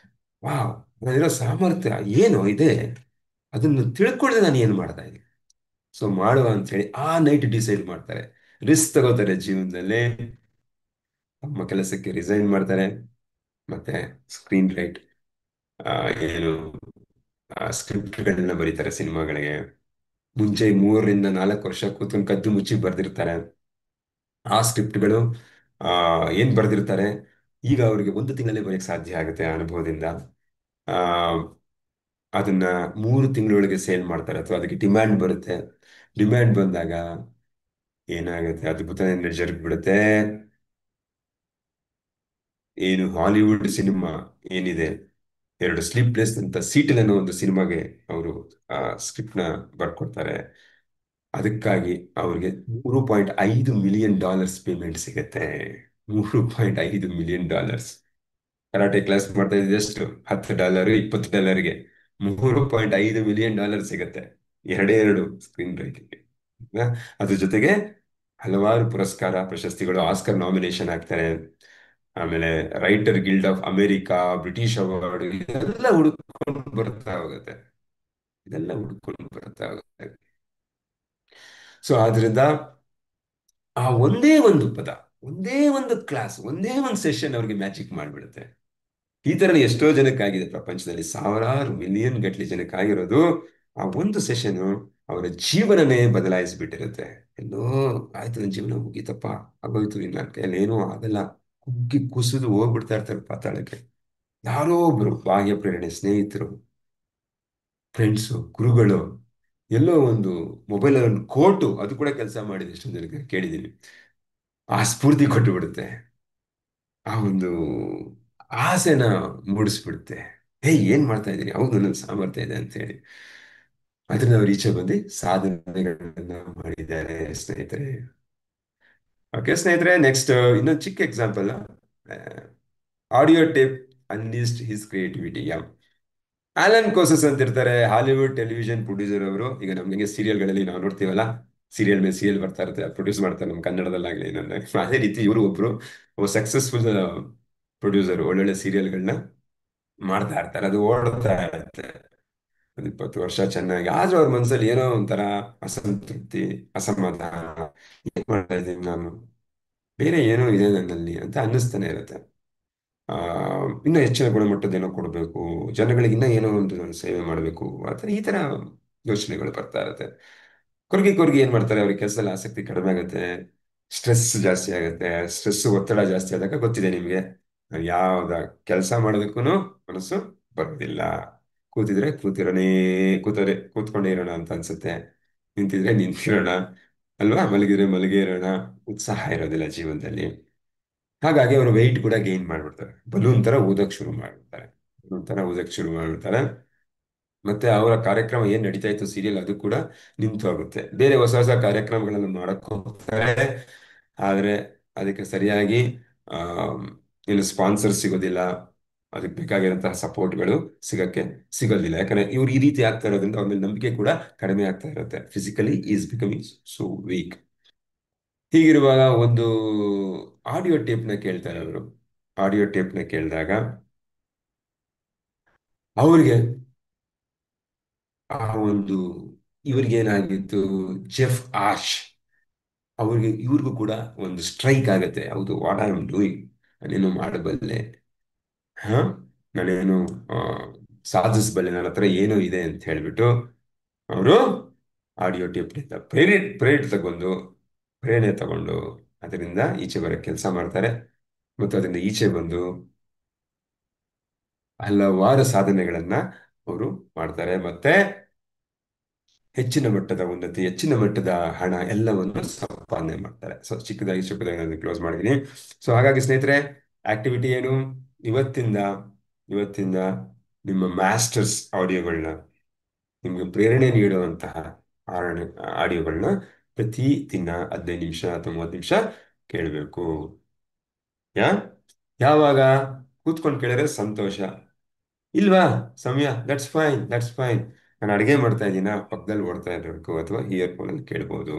ವಾವ್, ನಾನಿರೋ ಸಾಮರ್ಥ್ಯ ಏನೋ ಇದೆ, ಅದನ್ನು ತಿಳ್ಕೊಳ್ಳದೆ ನಾನು ಏನು ಮಾಡ್ತಾ ಇದ್ದೀನಿ. ಸೊ ಮಾಡುವ ಅಂತ ಹೇಳಿ ಆ ನೈಟ್ ಡಿಸೈಡ್ ಮಾಡ್ತಾರೆ, ರಿಸ್ಕ್ ತಗೋತಾರೆ ಜೀವನದಲ್ಲಿ, ತಮ್ಮ ಕೆಲಸಕ್ಕೆ ರಿಸೈನ್ ಮಾಡ್ತಾರೆ, ಮತ್ತೆ ಸ್ಕ್ರೀನ್ ರೈಟ್ ಏನು ಸ್ಕ್ರಿಪ್ಟ್ಗಳನ್ನ ಬರೀತಾರೆ ಸಿನಿಮಾಗಳಿಗೆ. ಮುಂಚೆ 3 ರಿಂದ 4 ವರ್ಷ ಕೂತ್ಕೊಂಡು ಕದ್ದು ಮುಚ್ಚಿ ಬರ್ದಿರ್ತಾರೆ. ಆ ಸ್ಕ್ರಿಪ್ಟ್ಗಳು ಏನ್ ಬರ್ದಿರ್ತಾರೆ, ಈಗ ಅವರಿಗೆ 1 ತಿಂಗಳಲ್ಲೇ ಬರೆಯಕ್ಕೆ ಸಾಧ್ಯ ಆಗುತ್ತೆ ಆ ಅನುಭವದಿಂದ. ಆ ಅದನ್ನ 3 ತಿಂಗಳೊಳಗೆ ಸೇಲ್ ಮಾಡ್ತಾರೆ, ಅಥವಾ ಅದಕ್ಕೆ ಡಿಮ್ಯಾಂಡ್ ಬರುತ್ತೆ. ಡಿಮ್ಯಾಂಡ್ ಬಂದಾಗ ಏನಾಗುತ್ತೆ, ಅದ್ಭುತ ಜರುಗ್ಬಿಡುತ್ತೆ. ಏನು ಹಾಲಿವುಡ್ ಸಿನಿಮಾ ಏನಿದೆ, 2 ಸ್ಲೀಪ್ಲೆಸ್ ಅಂತ ಸೀಟಲ್ ಅನ್ನೋ ಒಂದು ಸಿನಿಮಾಗೆ ಅವರು ಸ್ಕ್ರಿಪ್ಟ್ ನ ಬರ್ಕೊಡ್ತಾರೆ. ಅದಕ್ಕಾಗಿ ಅವ್ರಿಗೆ $3.5 ಮಿಲಿಯನ್ ಪೇಮೆಂಟ್ ಸಿಗತ್ತೆ. $3.5 ಮಿಲಿಯನ್. ಕರಾಟೆ ಕ್ಲಾಸ್ ಮಾಡ್ತಾ ಇದ್ದಿದ್ದು ಎಷ್ಟು, $10 $20ಗೆ $3.5 ಮಿಲಿಯನ್ ಸಿಗತ್ತೆ. ಎರಡೇ ಎರಡು ಸ್ಕ್ರೀನ್ ರೈಟಿಂಗ್. ಅದ್ರ ಜೊತೆಗೆ ಹಲವಾರು ಪುರಸ್ಕಾರ ಪ್ರಶಸ್ತಿಗಳು, ಆಸ್ಕರ್ ನಾಮಿನೇಷನ್ ಆಗ್ತಾರೆ. ಆಮೇಲೆ writer guild of America, British award, ಇದೆಲ್ಲ ಹುಡುಕೊಂಡು ಬರ್ತಾ ಹೋಗುತ್ತೆ. ಇದೆಲ್ಲ ಹುಡುಕೊಂಡು ಬರ್ತಾ ಹೋಗುತ್ತೆ. ಸೊ ಆದ್ರಿಂದ ಆ ಒಂದೇ ಒಂದು ಪದ, ಒಂದೇ ಒಂದು ಕ್ಲಾಸ್, ಒಂದೇ ಒಂದು ಸೆಷನ್ ಅವ್ರಿಗೆ ಮ್ಯಾಜಿಕ್ ಮಾಡಿಬಿಡುತ್ತೆ. ಈ ತರ ಎಷ್ಟೋ ಜನಕ್ಕಾಗಿದೆ ಪ್ರಪಂಚದಲ್ಲಿ, ಸಾವಿರಾರು ಮಿಲಿಯನ್ ಗಟ್ಟಲೆ ಜನಕ್ಕಾಗಿರೋದು ಆ ಒಂದು ಸೆಷನ್ ಅವರ ಜೀವನನೇ ಬದಲಾಯಿಸ್ಬಿಟ್ಟಿರುತ್ತೆ. ಎಲ್ಲೋ ಆಯ್ತು, ನನ್ನ ಜೀವನ ಮುಗೀತಪ್ಪ, ಆಗೋಯ್ತು, ಇನ್ನು ನನ್ನ ಕೈಯಲ್ಲಿ ಏನೂ ಆಗಲ್ಲ, ಕುಗ್ಗಿ ಕುಸಿದು ಹೋಗ್ಬಿಡ್ತಾ ಇರ್ತಾರೆ ಪಾತಾಳಕ್ಕೆ. ಯಾರೋ ಒಬ್ರು ಬಾಹ್ಯ ಪ್ರೇರಣೆ, ಸ್ನೇಹಿತರು, ಫ್ರೆಂಡ್ಸು, ಗುರುಗಳು, ಎಲ್ಲೋ ಒಂದು ಮೊಬೈಲ್ ಒಂದು ಕೋಟು, ಅದು ಕೂಡ ಕೆಲಸ ಮಾಡಿದೆ ಎಷ್ಟೊಂದು ಜನಕ್ಕೆ ಕೇಳಿದ್ದೀನಿ. ಆ ಸ್ಫೂರ್ತಿ ಕೊಟ್ಟು ಬಿಡುತ್ತೆ, ಆ ಒಂದು ಆಸೆನ ಮೂಡಿಸ್ಬಿಡುತ್ತೆ. ಹೇ, ಏನ್ ಮಾಡ್ತಾ ಇದ್ದೀನಿ, ಹೌದು ನನ್ನ ಸಾಮರ್ಥ್ಯ ಇದೆ ಅಂತ ಹೇಳಿ ಅದನ್ನ ಅವ್ರು ಈಚೆ ಬಂದು ಸಾಧನೆಗಳನ್ನ ಮಾಡಿದ್ದಾರೆ ಸ್ನೇಹಿತರೆ. ಓಕೆ ಸ್ನೇಹಿತರೆ, ನೆಕ್ಸ್ಟ್ ಇನ್ನೊಂದು ಚಿಕ್ಕ example. Audio tape unleashed his creativity. Alan Coses ಅಂತ ಇರ್ತಾರೆ, ಹಾಲಿವುಡ್ ಟೆಲಿವಿಷನ್ ಪ್ರೊಡ್ಯೂಸರ್ ಅವರು. ಈಗ ನಮ್ಗೆ ಸೀರಿಯಲ್ಗಳಲ್ಲಿ ನಾವು ನೋಡ್ತೀವಲ್ಲ, ಸೀರಿಯಲ್ ಮೇಲೆ ಸೀರಿಯಲ್ ಬರ್ತಾ ಇರುತ್ತೆ, ಪ್ರೊಡ್ಯೂಸ್ ಮಾಡ್ತಾರೆ ನಮ್ಮ ಕನ್ನಡದಲ್ಲಾಗಲಿ ಏನಂದ್ರೆ. ಅದೇ ರೀತಿ ಇವರು ಒಬ್ರು ಸಕ್ಸಸ್ಫುಲ್ ಪ್ರೊಡ್ಯೂಸರ್, ಒಳ್ಳೊಳ್ಳೆ ಸೀರಿಯಲ್ಗಳನ್ನ ಮಾಡ್ತಾ ಇರ್ತಾರೆ, ಅದು ಓಡ್ತಾ ಇರುತ್ತೆ 20 ವರ್ಷ ಚೆನ್ನಾಗಿ. ಆದ್ರೂ ಅವ್ರ ಮನಸ್ಸಲ್ಲಿ ಏನೋ ಒಂಥರ ಅಸಂತೃಪ್ತಿ, ಅಸಮಾಧಾನ. ಏನ್ ಮಾಡ್ತಾ ಇದ್ದೀನಿ ನಾನು, ಬೇರೆ ಏನೋ ಇದೆ ನನ್ನಲ್ಲಿ ಅಂತ ಅನ್ನಿಸ್ತಾನೆ ಇರುತ್ತೆ. ಆ ಇನ್ನೂ ಹೆಚ್ಚಿನ ಗುಣಮಟ್ಟದ ಏನೋ ಕೊಡಬೇಕು, ಜನಗಳಿಗೆ ಇನ್ನೂ ಏನೋ ಒಂದು ನಾನು ಸೇವೆ ಮಾಡಬೇಕು, ಅಥವಾ ಈ ತರ ಯೋಚನೆಗಳು ಬರ್ತಾ ಇರುತ್ತೆ. ಕೊರ್ಗಿ ಕೊರ್ಗಿ ಏನ್ ಮಾಡ್ತಾರೆ, ಅವ್ರಿಗೆ ಕೆಲಸದಲ್ಲಿ ಆಸಕ್ತಿ ಕಡಿಮೆ ಆಗುತ್ತೆ, ಸ್ಟ್ರೆಸ್ ಜಾಸ್ತಿ ಆಗುತ್ತೆ. ಸ್ಟ್ರೆಸ್, ಒತ್ತಡ ಜಾಸ್ತಿ ಆದಾಗ ಗೊತ್ತಿದೆ ನಿಮ್ಗೆ, ಯಾವ್ದ ಕೆಲಸ ಮಾಡೋದಕ್ಕೂ ಮನಸ್ಸು ಬರೋದಿಲ್ಲ. ಕೂತಿದ್ರೆ ಕೂತಿರೋನೇ, ಕೂತ್ಕೊಂಡೇ ಇರೋಣ ಅಂತ ಅನ್ಸುತ್ತೆ, ನಿಂತಿದ್ರೆ ನಿಂತಿರೋಣ, ಅಲ್ವಾ, ಮಲಗಿದ್ರೆ ಮಲಗೇ ಇರೋಣ, ಉತ್ಸಾಹ ಇರೋದಿಲ್ಲ ಜೀವನದಲ್ಲಿ. ಹಾಗಾಗಿ ಅವರು ವೆಯ್ಟ್ ಕೂಡ ಗೇನ್ ಮಾಡ್ಬಿಡ್ತಾರೆ, ಬಲೂನ್ ತರ ಊದಕ್ ಶುರು ಮಾಡ್ಬಿಡ್ತಾರೆ, ಬಲೂನ್ ತರ ಊದಕ್ ಶುರು ಮಾಡ್ಬಿಡ್ತಾರೆ. ಮತ್ತೆ ಅವರ ಕಾರ್ಯಕ್ರಮ ಏನ್ ನಡೀತಾ ಇತ್ತು ಸೀರಿಯಲ್, ಅದು ಕೂಡ ನಿಂತು ಹೋಗುತ್ತೆ. ಬೇರೆ ಹೊಸ ಹೊಸ ಕಾರ್ಯಕ್ರಮಗಳನ್ನು ಮಾಡಕ್ ಹೋಗ್ತಾರೆ, ಆದ್ರೆ ಅದಕ್ಕೆ ಸರಿಯಾಗಿ ಆ ಏನು ಸ್ಪಾನ್ಸರ್ ಸಿಗೋದಿಲ್ಲ, ಅದಕ್ಕೆ ಬೇಕಾಗಿರುವಂತಹ ಸಪೋರ್ಟ್ಗಳು ಸಿಗೋದಿಲ್ಲ. ಯಾಕಂದ್ರೆ ಇವ್ರು ಈ ರೀತಿ ಆಗ್ತಾ ಇರೋದ್ರಿಂದ ಅವ್ರ ಮೇಲೆ ನಂಬಿಕೆ ಕೂಡ ಕಡಿಮೆ ಆಗ್ತಾ ಇರುತ್ತೆ. Physically is becoming so weak. ಹೀಗಿರುವಾಗ ಒಂದು ಆಡಿಯೋ ಟೇಪ್ನ ಕೇಳ್ತಾರೆ ಅವರು. ಆಡಿಯೋ ಟೇಪ್ನ ಕೇಳಿದಾಗ ಅವ್ರಿಗೆ ಆ ಒಂದು, ಇವ್ರಿಗೇನಾಗಿತ್ತು, ಜೆಫ್ ಆಶ್ ಅವ್ರಿಗೆ, ಇವ್ರಿಗೂ ಕೂಡ ಒಂದು ಸ್ಟ್ರೈಕ್ ಆಗುತ್ತೆ. ಹೌದು, ವಾಟ್ ಐ ಆಮ್ ಡೂಯಿಂಗ್, ನಾನೇನು ಮಾಡಬಲ್ಲೆ, ಹಾ, ನಾನೇನು ಆ, ಸಾಧಿಸಬಲ್ಲೆ, ನನ್ನ ಹತ್ರ ಏನೋ ಇದೆ ಅಂತ ಹೇಳ್ಬಿಟ್ಟು ಅವರು ಆಡಿಯೋ ಟೇಪ್ನಿಂದ ಪ್ರೇರಣೆ ತಗೊಂಡು ಅದರಿಂದ ಈಚೆ ಬರೋಕ್ಕೆ ಕೆಲಸ ಮಾಡ್ತಾರೆ. ಮತ್ತು ಅದರಿಂದ ಈಚೆ ಬಂದು ಹಲವಾರು ಸಾಧನೆಗಳನ್ನ ಅವರು ಮಾಡ್ತಾರೆ. ಮತ್ತೆ ಹೆಚ್ಚಿನ ಮಟ್ಟದ ಉನ್ನತಿ, ಹೆಚ್ಚಿನ ಮಟ್ಟದ ಹಣ ಎಲ್ಲವನ್ನು ಸಂಪಾದನೆ ಮಾಡ್ತಾರೆ. ಸೊ ಚಿಕ್ಕದಾಗಿ ನಾನು ಕ್ಲೋಸ್ ಮಾಡಿದ್ದೀನಿ. ಸೊ ಹಾಗಾಗಿ ಸ್ನೇಹಿತರೆ, ಆಕ್ಟಿವಿಟಿ ಏನು, ಇವತ್ತಿಂದ ಇವತ್ತಿಂದ ನಿಮ್ಮ ಮಾಸ್ಟರ್ಸ್ ಆಡಿಯೋಗಳನ್ನ, ನಿಮ್ಗೆ ಪ್ರೇರಣೆ ನೀಡುವಂತಹ ಆಡಿಯೋಗಳನ್ನ ಪ್ರತಿ ದಿನ 15 ನಿಮಿಷ ಅಥವಾ 30 ನಿಮಿಷ ಕೇಳಬೇಕು. ಯಾ ಯಾವಾಗ ಕೂತ್ಕೊಂಡು ಕೇಳಿದ್ರೆ ಸಂತೋಷ, ಇಲ್ವಾ ಸಮಯ, ದಟ್ಸ್ ಫೈನ್. ನಾನು ಅಡುಗೆ ಮಾಡ್ತಾ ಇದ್ದೀನ, ಪಕ್ಕದಲ್ಲಿ ಓಡ್ತಾ ಇರಬೇಕು, ಅಥವಾ ಇಯರ್ಫೋನಲ್ಲಿ ಕೇಳ್ಬೋದು,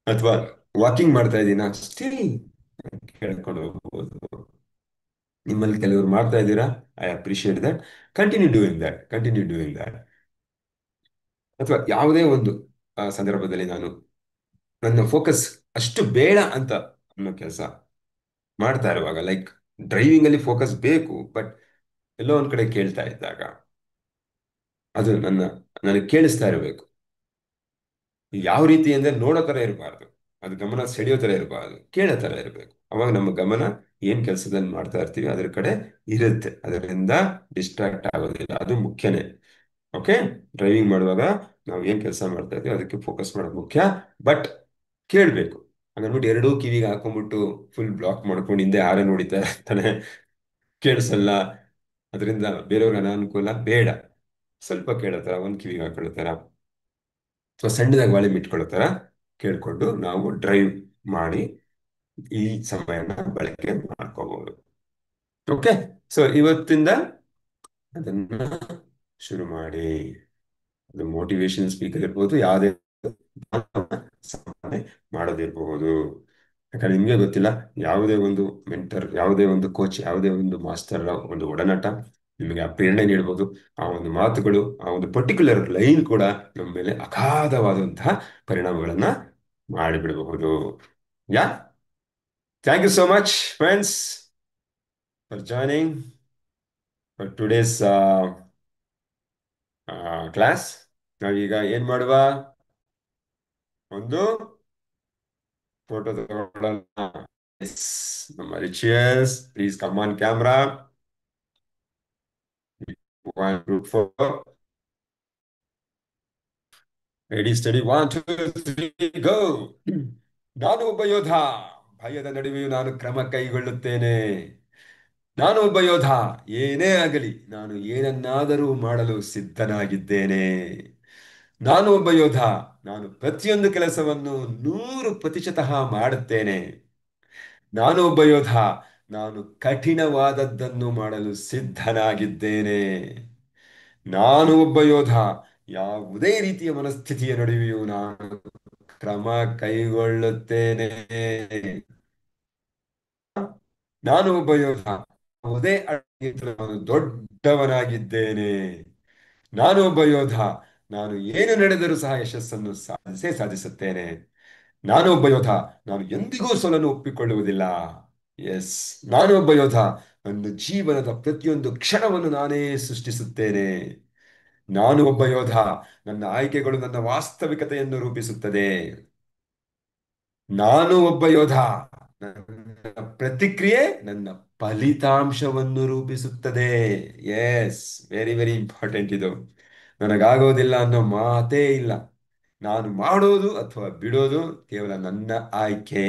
ಅಥವಾ ವಾಕಿಂಗ್ ಮಾಡ್ತಾ ಇದ್ದೀನ, ಸ್ಟಿಲ್ ಕೇಳ್ಕೊಂಡು ಹೋಗ್ಬೋದು. ನಿಮ್ಮಲ್ಲಿ ಕೆಲವರು ಮಾಡ್ತಾ ಇದ್ದೀರಾ, I appreciate that, continue doing that. ಅಥವಾ ಯಾವುದೇ ಒಂದು ಸಂದರ್ಭದಲ್ಲಿ ನಾನು ನನ್ನ ಫೋಕಸ್ ಅಷ್ಟು ಬೇಡ ಅಂತ ಅನ್ನೋ ಕೆಲಸ ಮಾಡ್ತಾ ಇರುವಾಗ, ಲೈಕ್ ಡ್ರೈವಿಂಗ್ ಅಲ್ಲಿ ಫೋಕಸ್ ಬೇಕು, ಬಟ್ ಎಲ್ಲೋ ಒಂದ್ ಕಡೆ ಕೇಳ್ತಾ ಇದ್ದಾಗ ಅದು ನನಗೆ ಕೇಳಿಸ್ತಾ ಇರಬೇಕು. ಯಾವ ರೀತಿ ಅಂದ್ರೆ ನೋಡೋ ತರ ಇರಬಾರ್ದು, ಅದು ಗಮನ ಸೆಳೆಯೋ ತರ ಇರಬಾರ್ದು, ಕೇಳೋ ತರ ಇರಬೇಕು. ಅವಾಗ ನಮ್ಮ ಗಮನ ಏನ್ ಕೆಲಸದಲ್ಲಿ ಮಾಡ್ತಾ ಇರ್ತೀವಿ ಅದ್ರ ಕಡೆ ಇರುತ್ತೆ, ಅದರಿಂದ ಡಿಸ್ಟ್ರಾಕ್ಟ್ ಆಗೋದಿಲ್ಲ. ಅದು ಮುಖ್ಯನೇ. ಓಕೆ. ಡ್ರೈವಿಂಗ್ ಮಾಡುವಾಗ ನಾವು ಏನ್ ಕೆಲಸ ಮಾಡ್ತಾ ಇದ್ದೀವಿ ಅದಕ್ಕೆ ಫೋಕಸ್ ಮಾಡೋದು ಮುಖ್ಯ. ಬಟ್ ಕೇಳಬೇಕು. ಹಂಗನ್ಬಿಟ್ಟು ಎರಡೂ ಕಿವಿಗೆ ಹಾಕೊಂಡ್ಬಿಟ್ಟು ಫುಲ್ ಬ್ಲಾಕ್ ಮಾಡ್ಕೊಂಡು ಹಿಂದೆ ಹಾರ ನೋಡಿತಾ ಇರ್ತಾನೆ, ಕೇಳಿಸಲ್ಲ, ಅದರಿಂದ ಬೇರೆಯವ್ರಿಗೆ ಅನಾನುಕೂಲ ಬೇಡ. ಸ್ವಲ್ಪ ಕೇಳತ್ತಾರ ಒಂದ್ ಕಿವಿಗೆ ಹಾಕೊಳ್ತಾರ, ಸೊ ಸಣ್ಣದಾಗಿ ವಾಲ್ಯೂಮ್ ಇಟ್ಕೊಳ್ತಾರ ಕೇಳ್ಕೊಂಡು ನಾವು ಡ್ರೈವ್ ಮಾಡಿ ಈ ಸಮಯನ ಬಳಕೆ ಮಾಡ್ಕೋಬಹುದು. ಓಕೆ. ಸೊ ಇವತ್ತಿಂದ ಅದನ್ನ ಶುರು ಮಾಡಿ. ಅದು ಮೋಟಿವೇಶನ್ ಸ್ಪೀಕರ್ ಇರ್ಬೋದು, ಯಾವುದೇ ಸಂಪಾದನೆ ಮಾಡೋದಿರಬಹುದು. ಯಾಕಂದ್ರೆ ನಿಮ್ಗೆ ಗೊತ್ತಿಲ್ಲ, ಯಾವುದೇ ಒಂದು ಮೆಂಟರ್, ಯಾವುದೇ ಒಂದು ಕೋಚ್, ಯಾವುದೇ ಒಂದು ಮಾಸ್ಟರ್, ಒಂದು ಒಡನಾಟ ನಿಮಗೆ ಆ ಪ್ರೇರಣೆ ನೀಡಬಹುದು. ಆ ಒಂದು ಮಾತುಗಳು, ಆ ಒಂದು ಪರ್ಟಿಕ್ಯುಲರ್ ಲೈನ್ ಕೂಡ ನಮ್ಮ ಮೇಲೆ ಅಗಾಧವಾದಂತಹ ಪರಿಣಾಮಗಳನ್ನ ಮಾಡಿಬಿಡಬಹುದು. Yeah, thank you so much friends for joining for today's class. ನಾವೀಗ ಏನ್ ಮಾಡುವ, ಒಂದು ಫೋಟೋ ತಗೊಳ್ಳೋಣ. Yes, ನಮ್ಮ rituals, please come on camera. 1 2 4 ready steady 1 2 3 go. ನಾನು ಒಬ್ಬ ಯೋಧ, ಭಯದ ನಡುವೆಯೂ ನಾನು ಕ್ರಮ ಕೈಗೊಳ್ಳುತ್ತೇನೆ. ನಾನು ಒಬ್ಬ ಯೋಧ, ಏನೇ ಆಗಲಿ ನಾನು ಏನನ್ನಾದರೂ ಮಾಡಲು ಸಿದ್ಧನಾಗಿದ್ದೇನೆ. ನಾನು ಒಬ್ಬ ಯೋಧ, ನಾನು ಪ್ರತಿಯೊಂದು ಕೆಲಸವನ್ನು 100% ಮಾಡುತ್ತೇನೆ. ನಾನು ಒಬ್ಬ ಯೋಧ, ನಾನು ಕಠಿಣವಾದದ್ದನ್ನು ಮಾಡಲು ಸಿದ್ಧನಾಗಿದ್ದೇನೆ. ನಾನು ಒಬ್ಬ ಯೋಧ, ಯಾವುದೇ ರೀತಿಯ ಮನಸ್ಥಿತಿಯ ನಡುವೆಯೂ ನಾನು ಕ್ರಮ ಕೈಗೊಳ್ಳುತ್ತೇನೆ. ನಾನು ಒಬ್ಬ ಯೋಧ, ಯಾವುದೇ ಅಡಚಣೆಗಿಂತಲೂ ನಾನು ದೊಡ್ಡವನಾಗಿದ್ದೇನೆ. ನಾನು ಒಬ್ಬ ಯೋಧ, ನಾನು ಏನು ನಡೆದರೂ ಸಹ ಯಶಸ್ಸನ್ನು ಸಾಧಿಸುತ್ತೇನೆ. ನಾನು ಒಬ್ಬ ಯೋಧ, ನಾನು ಎಂದಿಗೂ ಸೋಲನ್ನು ಒಪ್ಪಿಕೊಳ್ಳುವುದಿಲ್ಲ. ಎಸ್, ನಾನು ಒಬ್ಬ ಯೋಧ, ನನ್ನ ಜೀವನದ ಪ್ರತಿಯೊಂದು ಕ್ಷಣವನ್ನು ನಾನೇ ಸೃಷ್ಟಿಸುತ್ತೇನೆ. ನಾನು ಒಬ್ಬ ಯೋಧ, ನನ್ನ ಆಯ್ಕೆಗಳು ನನ್ನ ವಾಸ್ತವಿಕತೆಯನ್ನು ರೂಪಿಸುತ್ತದೆ. ನಾನು ಒಬ್ಬ ಯೋಧ, ನನ್ನ ಪ್ರತಿಕ್ರಿಯೆ ನನ್ನ ಫಲಿತಾಂಶವನ್ನು ರೂಪಿಸುತ್ತದೆ. ಎಸ್, ವೆರಿ ವೆರಿ ಇಂಪಾರ್ಟೆಂಟ್ ಇದು. ನನಗಾಗೋದಿಲ್ಲ ಅನ್ನೋ ಮಾತೇ ಇಲ್ಲ. ನಾನು ಮಾಡೋದು ಅಥವಾ ಬಿಡೋದು ಕೇವಲ ನನ್ನ ಆಯ್ಕೆ.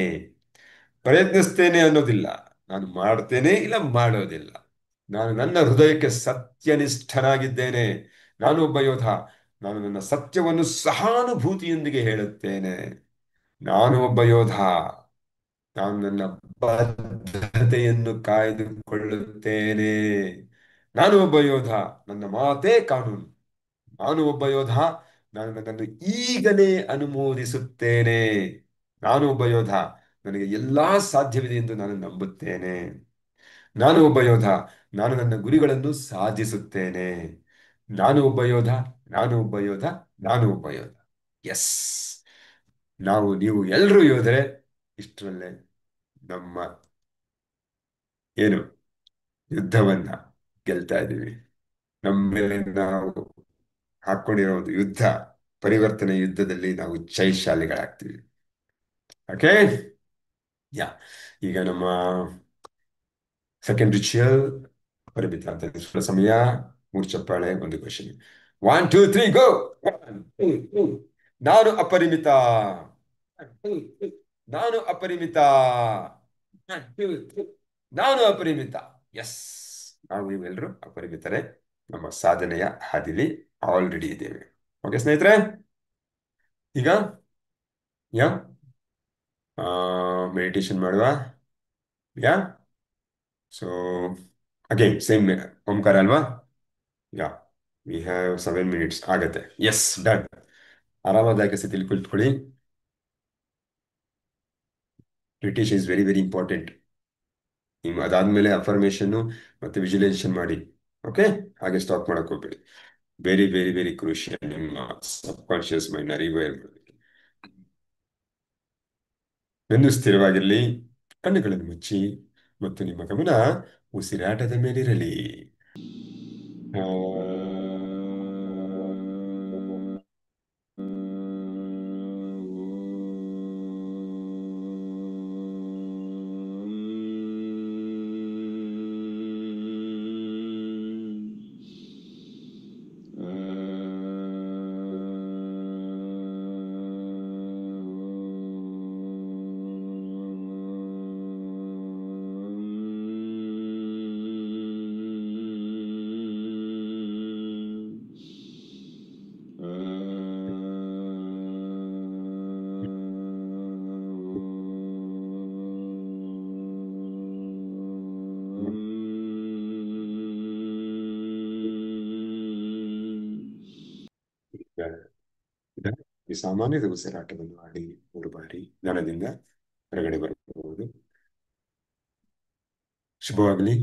ಪ್ರಯತ್ನಿಸ್ತೇನೆ ಅನ್ನೋದಿಲ್ಲ, ನಾನು ಮಾಡ್ತೇನೆ ಇಲ್ಲ ಮಾಡೋದಿಲ್ಲ. ನಾನು ನನ್ನ ಹೃದಯಕ್ಕೆ ಸತ್ಯನಿಷ್ಠನಾಗಿದ್ದೇನೆ. ನಾನು ಒಬ್ಬ ಯೋಧ, ನಾನು ನನ್ನ ಸತ್ಯವನ್ನು ಸಹಾನುಭೂತಿಯೊಂದಿಗೆ ಹೇಳುತ್ತೇನೆ. ನಾನು ಒಬ್ಬ ಯೋಧ, ನಾನು ನನ್ನ ಬದ್ಧತೆಯನ್ನು ಕಾಯ್ದುಕೊಳ್ಳುತ್ತೇನೆ. ನಾನು ಒಬ್ಬ ಯೋಧ, ನನ್ನ ಮಾತೇ ಕಾನೂನು. ನಾನು ಒಬ್ಬ ಯೋಧ, ನಾನು ನನ್ನನ್ನು ಈಗಲೇ ಅನುಮೋದಿಸುತ್ತೇನೆ. ನಾನು ಒಬ್ಬ ಯೋಧ, ನನಗೆ ಎಲ್ಲಾ ಸಾಧ್ಯವಿದೆ ಎಂದು ನಾನು ನಂಬುತ್ತೇನೆ. ನಾನು ಒಬ್ಬ ಯೋಧ, ನಾನು ನನ್ನ ಗುರಿಗಳನ್ನು ಸಾಧಿಸುತ್ತೇನೆ. ನಾನು ಒಬ್ಬ ಯೋಧ, ನಾನು ಒಬ್ಬ ಯೋಧ, ನಾನು ಒಬ್ಬ ಯೋಧ. ಎಸ್, ನೀವು ಎಲ್ಲರೂ ಯೋಧರೆ. ಇಷ್ಟರಲ್ಲೇ ನಮ್ಮ ಏನು ಯುದ್ಧವನ್ನ ಗೆಲ್ತಾ ಇದ್ದೀವಿ. ನಮ್ಮ ಮೇಲೆ ನಾವು ಹಾಕೊಂಡಿರೋ ಒಂದು ಯುದ್ಧ, ಪರಿವರ್ತನೆ ಯುದ್ಧದಲ್ಲಿ ನಾವು ಜಯಶಾಲಿಗಳಾಗ್ತೀವಿ. ಓಕೆ. ಯಾ, ಈಗ ನಮ್ಮ ಸೆಕೆಂಡ್ ರಿಚುವಲ್ ಪರಿಮಿತ ಅಂತ ನಿಲ್ಲಿಸುವ ಸಮಯ. 3 ಚಪ್ಪಾಳೆ, ಒಂದು ಕ್ವಶನ್. 1 2 3 ಗೋ. ನಾನು ಅಪರಿಮಿತ. ನಾನು ಅಪರಿಮಿತ. ನಾನು ಅಪರಿಮಿತ. ಎಸ್, ನಾವು ನೀವೆಲ್ಲರೂ ಅಪರಿಮಿತರೇ. ನಮ್ಮ ಸಾಧನೆಯ ಹಾದಿಲಿ ಆಲ್ರೆಡಿ ಇದ್ದೇವೆ. ಓಕೆ ಸ್ನೇಹಿತರೆ, ಈಗ ಯಾ ಮೆಡಿಟೇಷನ್ ಮಾಡುವ. ಯಾ, ಸೊ ಅಗೇನ್ ಸೇಮ್ ಓಂಕಾರ ಅಲ್ವಾ? ಯಾ, ವಿ ಹ್ಯಾವ್ 7 minutes ಆಗತ್ತೆ. Yes, done. ಆರಾಮದಾಯಕ ಸ್ಥಿತಿಲಿ ಕುಳಿತುಕೊಳ್ಳಿ. Meditation is very very important. ನೀವು ಅದಾದ್ಮೇಲೆ ಅಫರ್ಮೇಷನ್ನು ಮತ್ತೆ ವಿಜುವಲೈಸೇಷನ್ ಮಾಡಿ. ಓಕೆ, ಹಾಗೆ ಸ್ಟಾಪ್ ಮಾಡಕ್ ಹೋಗ್ಬೇಡಿ. Very very very crucial. ನಿಮ್ಮ ಸಬ್ ಕಾನ್ಶಿಯಸ್ ಮೈಂಡ್ ರಿವೈರ್ ಮಾಡಬೇಕು. ಬೆನ್ನು ಸ್ಥಿರವಾಗಿರಲಿ, ಕಣ್ಣುಗಳನ್ನು ಮುಚ್ಚಿ ಮತ್ತು ನಿಮ್ಮ ಗಮನ ಉಸಿರಾಟದ ಮೇಲಿರಲಿ. ಈ ಸಾಮಾನ್ಯದ ಉಸಿರಾಟವನ್ನು ಆಡಿ 3 ಬಾರಿ ದಣದಿಂದ ಹೊರಗಡೆ ಬರಬಹುದು. ಶುಭವಾಗಲಿ.